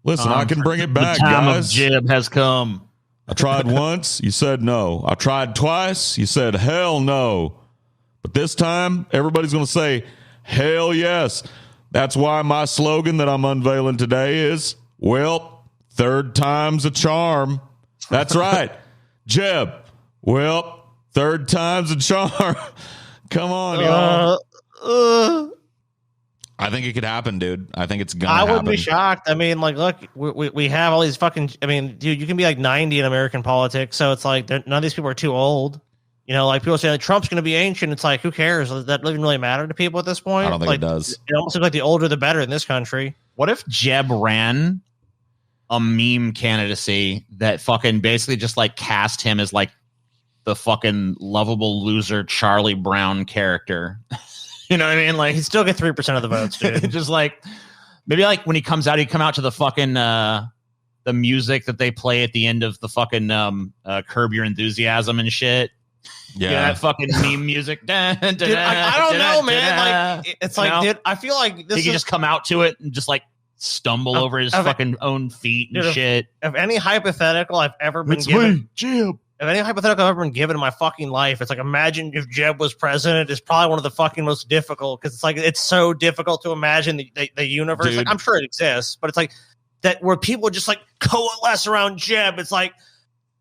Listen, I can bring it back, the time guys. Of Jeb has come. I tried once, you said no. I tried twice, you said hell no. But this time, everybody's going to say hell yes. That's why my slogan that I'm unveiling today is, well, third time's a charm. That's right. Jeb. Well, third time's a charm. Come on, y'all. I think it could happen, dude. I think it's gonna happen. I wouldn't be shocked. I mean, like, look, we have all these fucking. I mean, dude, you can be like 90 in American politics, so it's like none of these people are too old. You know, like people say like, Trump's going to be ancient. It's like, who cares? Does that even really matter to people at this point? I don't think like, it does. It almost looks like the older the better in this country. What if Jeb ran a meme candidacy that fucking basically just like cast him as like the fucking lovable loser Charlie Brown character? You know what I mean? Like, he'd still get 3% of the votes, dude. Just like maybe like when he comes out, he'd come out to the fucking the music that they play at the end of the fucking Curb Your Enthusiasm and shit. Yeah, that fucking meme music. Dude, I don't know, man. Like, it's like, dude, I feel like this he could just come out to it and just like stumble over his fucking own feet and shit. If any hypothetical I've ever been given, Jeb. If any hypothetical I've ever been given in my fucking life, it's like, imagine if Jeb was president. It's probably one of the fucking most difficult, because it's like, it's so difficult to imagine the universe. Dude. Like, I'm sure it exists, but it's like that where people just like coalesce around Jeb. It's like,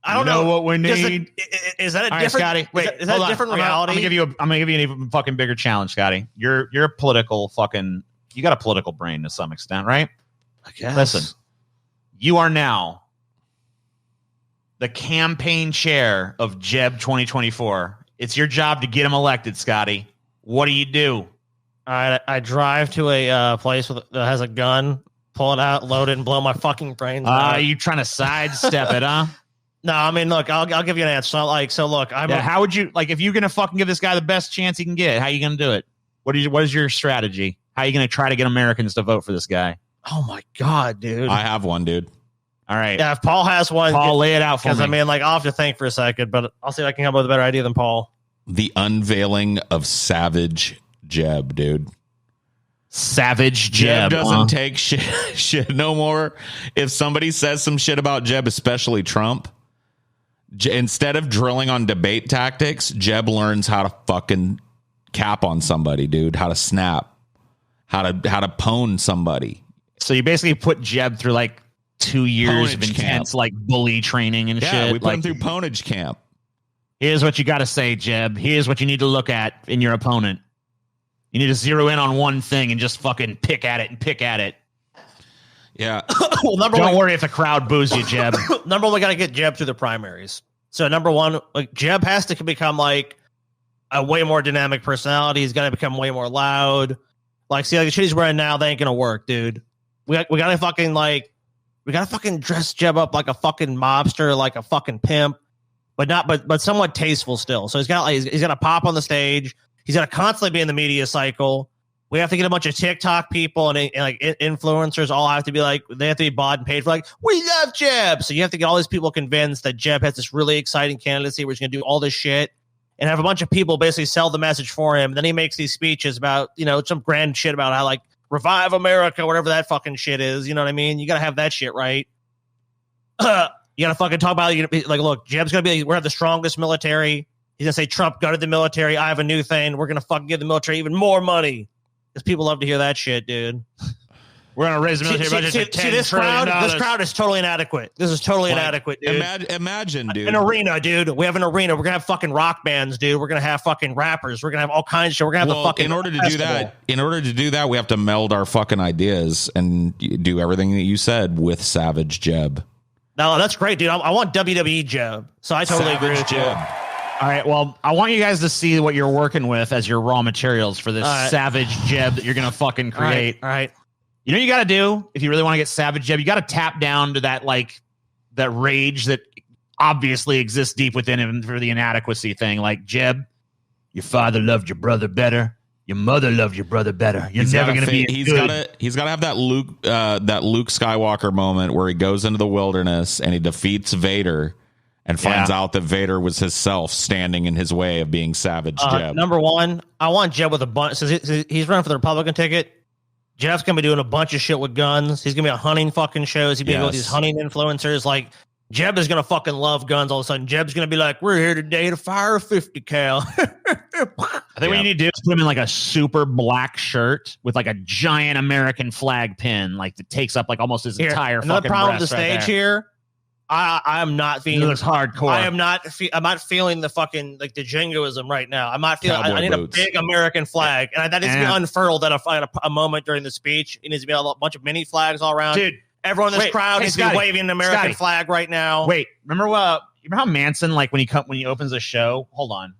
I don't know what we need. Is that a All different? Scotty, wait, is that a different reality? I'm gonna give you an even fucking bigger challenge, Scotty. You're a political fucking. You got a political brain to some extent, right? I guess. Listen, you are now the campaign chair of Jeb 2024. It's your job to get him elected, Scotty. What do you do? I drive to a place that has a gun, pull it out, load it, and blow my fucking brains out. You trying to sidestep it, huh? No, I mean, look, I'll give you an answer. So look, how would you, like, if you're going to fucking give this guy the best chance he can get, how are you going to do it? What is your strategy? How are you going to try to get Americans to vote for this guy? Oh my God, dude. I have one, dude. All right. Yeah, if Paul has one, Paul, lay it out for me. Because, I mean, like, I'll have to think for a second, but I'll see if I can come up with a better idea than Paul. The unveiling of Savage Jeb, dude. Savage Jeb doesn't take shit no more. If somebody says some shit about Jeb, especially Trump, instead of drilling on debate tactics, Jeb learns how to fucking cap on somebody, dude. How to snap, how to pwn somebody. So you basically put Jeb through like 2 years of intense camp. like bully training and shit. Yeah, we put him through ponage camp. Here's what you got to say, Jeb. Here's what you need to look at in your opponent. You need to zero in on one thing and just fucking pick at it. Yeah. Well, Don't worry if the crowd boos you, Jeb. Number one, we got to get Jeb through the primaries. So number one, like, Jeb has to become like a way more dynamic personality. He's got to become way more loud. Like, see, like the shit he's wearing now, they ain't gonna work, dude. We got to fucking dress Jeb up like a fucking mobster, like a fucking pimp, but somewhat tasteful still. So he's got to pop on the stage. He's got to constantly be in the media cycle. We have to get a bunch of TikTok people and like influencers all have to be like, they have to be bought and paid for, like, we love Jeb. So you have to get all these people convinced that Jeb has this really exciting candidacy where he's going to do all this shit and have a bunch of people basically sell the message for him. And then he makes these speeches about, some grand shit about how, like, revive America, whatever that fucking shit is. You know what I mean? You got to have that shit right. You got to fucking talk about, like, look, Jeb's going to be, we're the strongest military. He's going to say Trump gutted the military. I have a new thing. We're going to fucking give the military even more money. Because people love to hear that shit, dude. We're going to raise the military budget to $10 this trillion. This crowd is totally inadequate. This is totally inadequate, dude. Imagine, dude. An arena, dude. We have an arena. We're going to have fucking rock bands, dude. We're going to have fucking rappers. We're going to have all kinds of shit. We're going to have the fucking in order to do that, we have to meld our fucking ideas and do everything that you said with Savage Jeb. No, that's great, dude. I want WWE Jeb. So I totally agree with Jeb. All right, well, I want you guys to see what you're working with as your raw materials for this savage Jeb that you're going to fucking create. All right. You know what you got to do if you really want to get savage, Jeb? You got to tap down to that that rage that obviously exists deep within him for the inadequacy thing. Like, Jeb, your father loved your brother better. Your mother loved your brother better. You're never going to be He's got to have that Luke Skywalker moment where he goes into the wilderness and he defeats Vader and finds out that Vader was his self standing in his way of being savage. Jeb. Number one, I want Jeb with a bunch. So he's running for the Republican ticket. Jeff's gonna be doing a bunch of shit with guns. He's gonna be on hunting fucking shows. He's gonna go with these hunting influencers. Like, Jeb is gonna fucking love guns all of a sudden. Jeb's gonna be like, "We're here today to fire a 50 cal." I think what you need to do is put him in like a super black shirt with like a giant American flag pin, like that takes up like almost his entire. Another fucking problem with the breast stage here. I am not feeling this hardcore. I'm not feeling the fucking like the jingoism right now. I'm not feeling. I need a big American flag, and that needs to be unfurled at a moment during the speech. It needs to be a bunch of mini flags all around. Dude, everyone in this crowd needs to be waving an American flag right now. Wait, remember how Manson, like when he opens a show? Hold on,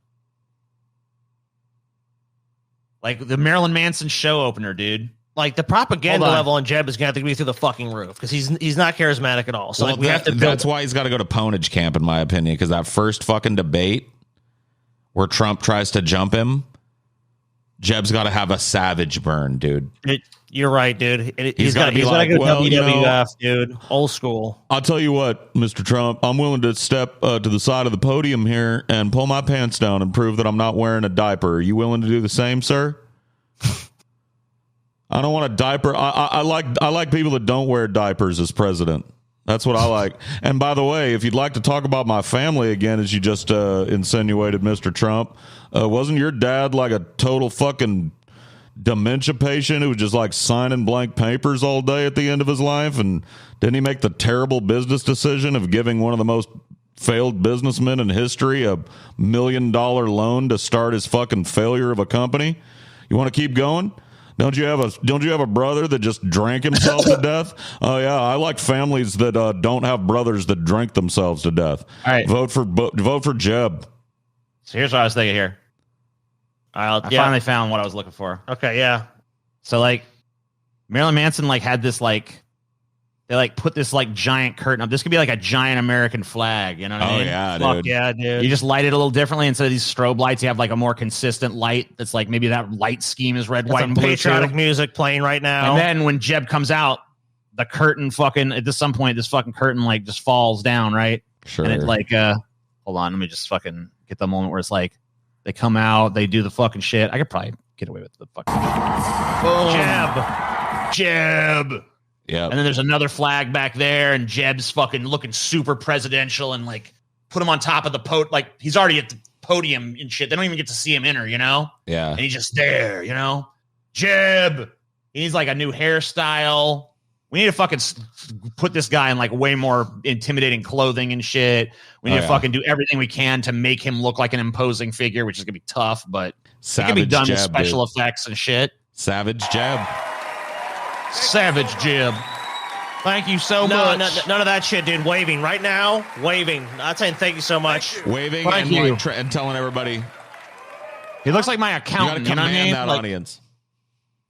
like the Marilyn Manson show opener, dude. Like, the propaganda level on Jeb is going to have to be through the fucking roof because he's not charismatic at all. So we have to. That's why he's got to go to Ponage camp, in my opinion, because that first fucking debate where Trump tries to jump him, Jeb's got to have a savage burn, dude. You're right, dude. He's got to be like, well, WWF, dude, old school. I'll tell you what, Mr. Trump, I'm willing to step to the side of the podium here and pull my pants down and prove that I'm not wearing a diaper. Are you willing to do the same, sir? I don't want a diaper. I like people that don't wear diapers as president. That's what I like. And by the way, if you'd like to talk about my family again, as you just insinuated, Mr. Trump, wasn't your dad like a total fucking dementia patient who was just like signing blank papers all day at the end of his life? And didn't he make the terrible business decision of giving one of the most failed businessmen in history $1 million loan to start his fucking failure of a company? You want to keep going? Don't you have a brother that just drank himself to death? Oh yeah, I like families that don't have brothers that drink themselves to death. All right, vote for Jeb. So here's what I was thinking here. I finally found what I was looking for. Okay, yeah. So like, Marilyn Manson had this they put this giant curtain up. This could be like a giant American flag. You know what I mean? Yeah, Fuck dude. Yeah, dude. You just light it a little differently. Instead of these strobe lights, you have a more consistent light. That's maybe that light scheme is red, white, and blue. Patriotic music playing right now. And then when Jeb comes out, the curtain at some point, this fucking curtain just falls down, right? Sure. And it hold on, let me just fucking get the moment where it's they come out, they do the fucking shit. I could probably get away with the fucking Jeb. Yeah. And then there's another flag back there, and Jeb's fucking looking super presidential, and put him on top of the he's already at the podium and shit. They don't even get to see him enter, you know? Yeah. And he's just there, you know? Jeb. He needs a new hairstyle. We need to fucking put this guy in way more intimidating clothing and shit. We need to fucking do everything we can to make him look like an imposing figure, which is gonna be tough, but it can be done with special effects and shit. Savage Jeb. Savage Jeb. Thank you so much. None of that shit, dude. Waving right now. Waving. Not saying thank you so much. Waving and telling everybody. He looks like my accountant. You got to command that audience.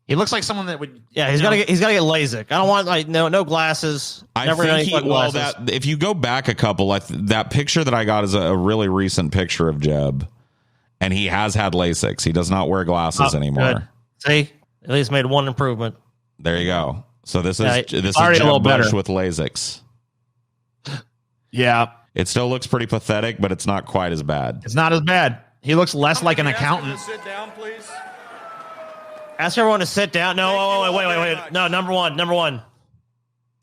He looks like someone that would. Yeah, he's got to get LASIK. I don't want no glasses. If you go back a couple, that picture that I got is a really recent picture of Jeb, and he has had LASIK. He does not wear glasses anymore. Good. See, at least made one improvement. There you go. So this is Jeb Bush with LASIK. Yeah, it still looks pretty pathetic, but it's not quite as bad. It's not as bad. He looks less like an accountant. Sit down, please. Ask everyone to sit down. No, wait. No, number one.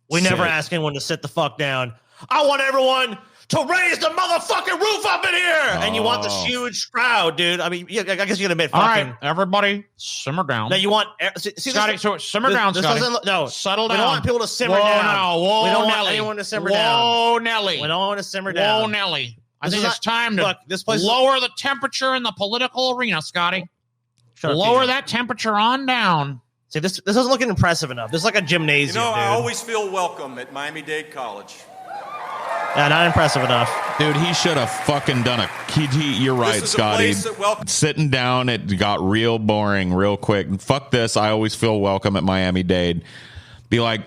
We never ask anyone to sit the fuck down. I want everyone to raise the motherfucking roof up in here. Oh. And you want this huge crowd, dude. I mean, I guess you're gonna admit. All right, everybody, simmer down. No, you want Scotty. So simmer down, Scotty. Settle down. We don't want people to simmer down. Whoa, we don't Nelly. want anyone to simmer down. Whoa, Nelly. We don't want to simmer down. Whoa, Nelly. I think it's time to lower the temperature in the political arena, Scotty. Lower that temperature on down. See, this isn't looking impressive enough. This is like a gymnasium, dude. I always feel welcome at Miami-Dade College. Yeah, not impressive enough. Dude, he should have fucking done you're right, Scotty. Sitting down, it got real boring real quick. And fuck this, I always feel welcome at Miami-Dade. Be like,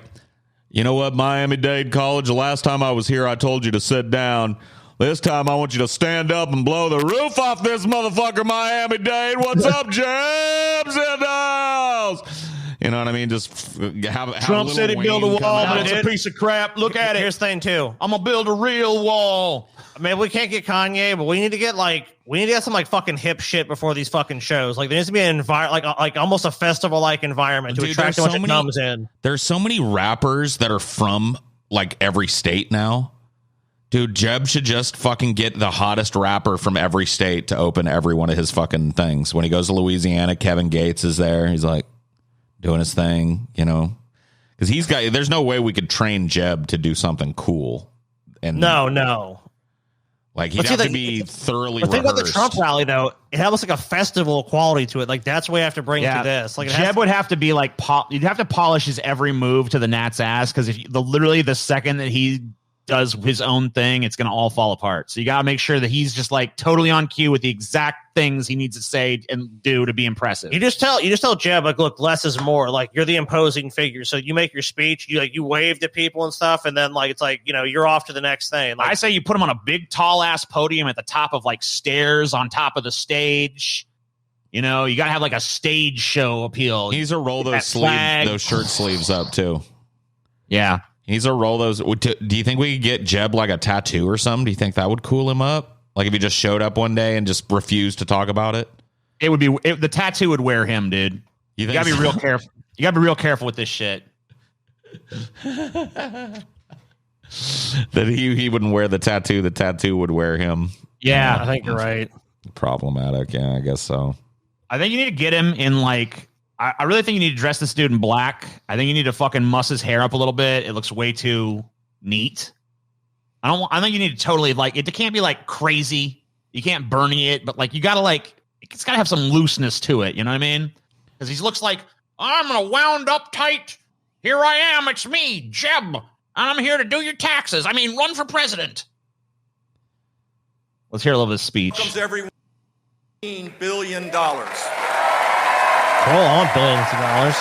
you know what, Miami-Dade College, the last time I was here, I told you to sit down. This time I want you to stand up and blow the roof off this motherfucker, Miami-Dade. What's up, Jabs in the house? You know what I mean? Just have Trump said he'd build a wall, but it's a piece of crap. Look at it. Here's the thing, too. I'm going to build a real wall. I mean, we can't get Kanye, but we need to get some like fucking hip shit before these fucking shows. Like there needs to be an environment, like almost a festival like environment to attract a bunch of numbs in. There's so many rappers that are from like every state now. Dude, Jeb should just fucking get the hottest rapper from every state to open every one of his fucking things. When he goes to Louisiana, Kevin Gates is there. He's like doing his thing, you know, because there's no way we could train Jeb to do something cool. And no. Like he'd have to be thoroughly rehearsed. The thing about the Trump rally, though, it had almost like a festival quality to it. Like that's what we have to bring to this. Like Jeb would have to be like you'd have to polish his every move to the Nat's ass, because if literally the second that he does his own thing, it's going to all fall apart. So you got to make sure that he's just like totally on cue with the exact things he needs to say and do to be impressive. You just tell Jeb, like, look, less is more. Like you're the imposing figure. So you make your speech, you wave to people and stuff, and then like it's like, you know, you're off to the next thing. Like, I say you put him on a big tall ass podium at the top of like stairs on top of the stage. You know, you got to have like a stage show appeal. He needs to roll those shirt sleeves up too. Yeah. He needs to roll those. Do you think we could get Jeb like a tattoo or something? Do you think that would cool him up? Like if he just showed up one day and just refused to talk about it? It would be the tattoo would wear him, dude. You gotta be real careful. You gotta be real careful with this shit. That he wouldn't wear the tattoo. The tattoo would wear him. Yeah, I think you're right. Problematic. Yeah, I guess so. I think you need to get him in like. I really think you need to dress this dude in black. I think you need to fucking muss his hair up a little bit. It looks way too neat. I think you need to totally like it. Can't be like crazy. You can't Bernie it, but like you gotta like it's gotta have some looseness to it. You know what I mean? Because he looks like I'm gonna wound up tight. Here I am. It's me, Jeb, and I'm here to do your taxes. I mean, run for president. Let's hear a little bit of his speech. Welcomes everyone. $15 billion. Cool, I want billions of dollars.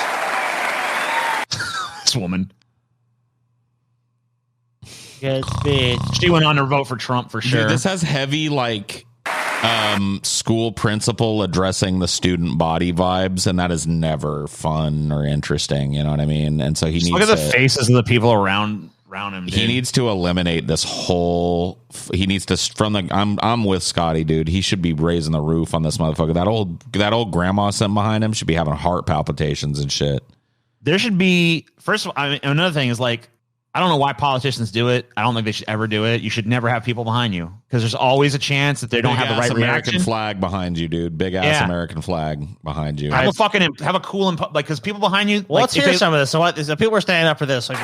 This woman. Yes, bitch. She went on to vote for Trump for sure. Dude, this has heavy like school principal addressing the student body vibes, and that is never fun or interesting. You know what I mean? And so he needs look at the faces of the people around him. Dude. He needs to eliminate this whole. He needs to I'm with Scotty, dude. He should be raising the roof on this motherfucker. That old grandma sitting behind him should be having heart palpitations and shit. There should be first of all. Another thing is like I don't know why politicians do it. I don't think they should ever do it. You should never have people behind you because there's always a chance that they don't have the right American reaction. Flag behind you, dude. Big ass American flag behind you. Have a cool like because people behind you. Well, let's hear some of this. So what? So people are standing up for this. Like,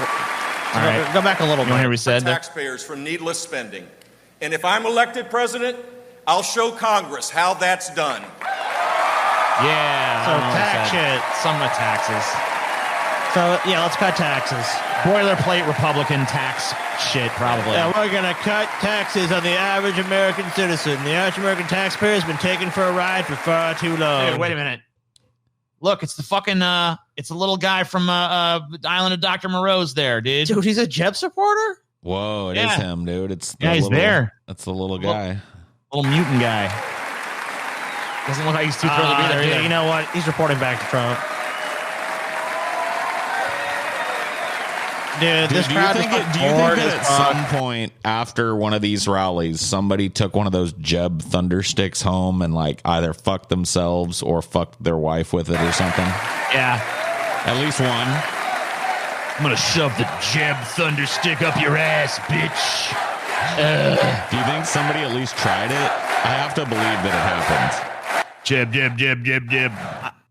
all right, go back a little bit. Hear we said taxpayers from needless spending, and if I'm elected president, I'll show Congress how that's done. Yeah. So tax shit. Some of the taxes. So yeah, let's cut taxes. Boilerplate Republican tax shit, probably. Yeah, we're gonna cut taxes on the average American citizen. The average American taxpayer has been taken for a ride for far too long. Dude, wait a minute. Look, it's the fucking it's a little guy from the island of Dr. Moreau's there, dude. Dude, he's a Jeb supporter? Whoa, it is him, dude. He's there. That's the little guy. Little mutant guy. Doesn't look like he's too thrilled to be there either. You know what? He's reporting back to Trump. Dude, this crowd do you think that at some point after one of these rallies, somebody took one of those Jeb thunder sticks home and like either fucked themselves or fucked their wife with it or something? Yeah. At least one. I'm going to shove the Jeb thunder stick up your ass, bitch. Do you think somebody at least tried it? I have to believe that it happened. Jeb.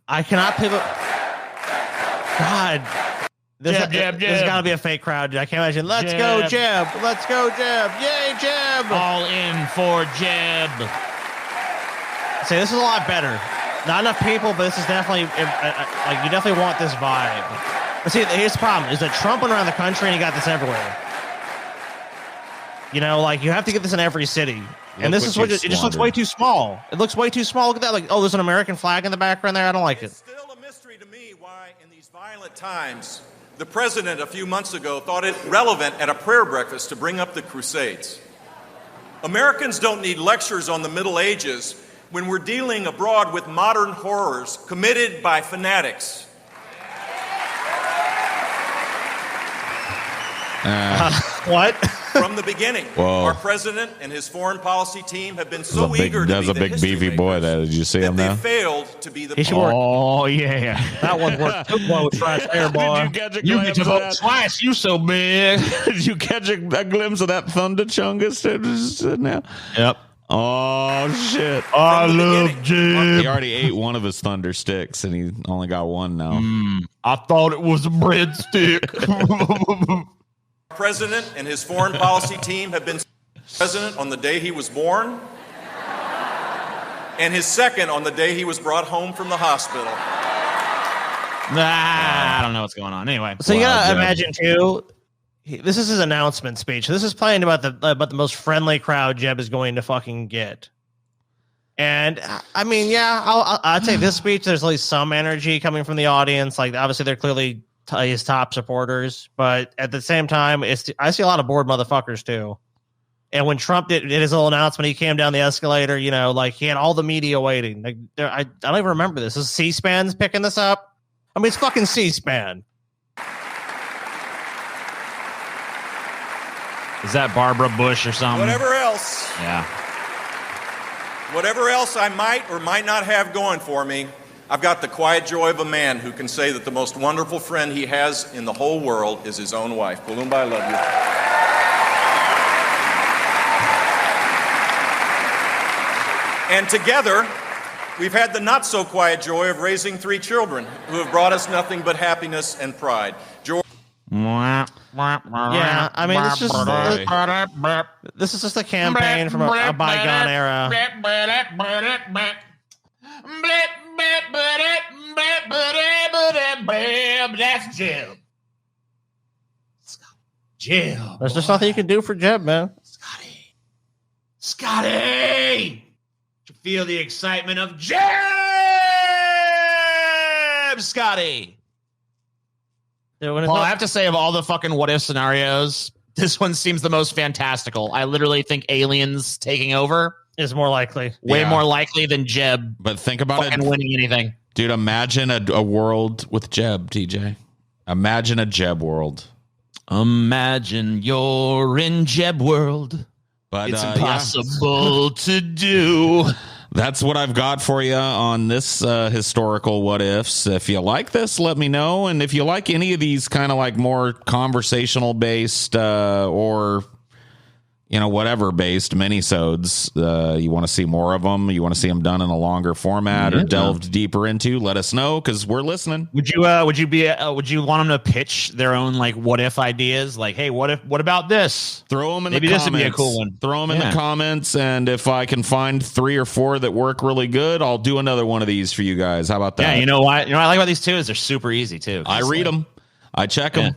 I cannot pivot. God. There's got to be a fake crowd. I can't imagine. Let's go, Jeb. Let's go, Jeb. Yay, Jeb. All in for Jeb. See, this is a lot better. Not enough people, but this is definitely, like, you definitely want this vibe. But see, here's the problem, is that Trump went around the country and he got this everywhere. You know, like, you have to get this in every city. And this is what it just looks way too small. It looks way too small. Look at that. Like, oh, there's an American flag in the background there. I don't like it. It's still a mystery to me why in these these violent times, the president a few months ago thought it relevant at a prayer breakfast to bring up the Crusades. Americans don't need lectures on the Middle Ages when we're dealing abroad with modern horrors committed by fanatics. What? From the beginning, our president and his foreign policy team have been so eager to be That's a big beefy boy. Did you see him they now? failed to be the. Oh yeah, that one worked too close right there, boy. Did you catch a you glimpse get to of vote that? twice. You so big. Did you catch a glimpse of that Thunder Chungus now? Yep. Oh shit! I love Jim. He already ate one of his Thunder Sticks, and he only got one now. I thought it was a breadstick. President and his foreign policy team have been president on the day he was born, and his second on the day he was brought home from the hospital. I don't know what's going on. Anyway, So you gotta imagine too. This is his announcement speech. This is playing about the most friendly crowd Jeb is going to fucking get. And I mean, yeah, I'd say this speech. There's at least some energy coming from the audience. Like obviously they're clearly his top supporters, but at the same time, I see a lot of bored motherfuckers too. And when Trump did his little announcement, he came down the escalator. You know, like he had all the media waiting. Like I don't even remember this. Is C-SPAN's picking this up? I mean, it's fucking C-SPAN. is that Barbara Bush or something? Whatever else I might or might not have going for me, I've got the quiet joy of a man who can say that the most wonderful friend he has in the whole world is his own wife. Palumba, I love you. And together, we've had the not-so-quiet joy of raising 3 children who have brought us nothing but happiness and pride. Yeah, I mean, this is just a campaign from a bygone era. That's Jim. Jim. There's just nothing you can do for Jeb, man. Scotty! To feel the excitement of Jim! Scotty! Well, I have to say, of all the fucking what if scenarios, this one seems the most fantastical. I literally think aliens taking over is more likely. Way more likely than Jeb. But think about it. Winning anything. Dude, imagine a world with Jeb, TJ. Imagine a Jeb world. Imagine you're in Jeb world. But it's impossible to do. That's what I've got for you on this historical what ifs. If you like this, let me know. And if you like any of these kind of like more conversational based or whatever based minisodes, you want to see more of them, you want to see them done in a longer format or delved deeper into, let us know because we're listening. Would you want them to pitch their own like what if ideas? Like, hey, what about this? Throw them in Maybe the comments. This would be a cool one. Throw them in the comments, and if I can find 3 or 4 that work really good, I'll do another one of these for you guys. How about that? Yeah, you know what I like about these too is they're super easy too. I read them, I check them.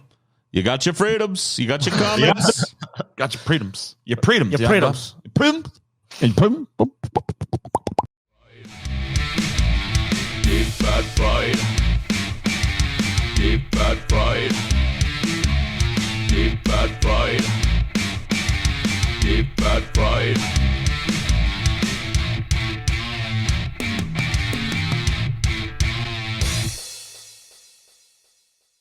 You got your freedoms. You got your comments. Got your freedoms. Your freedoms. Your freedoms. Deep fat fried. Deep fat fried.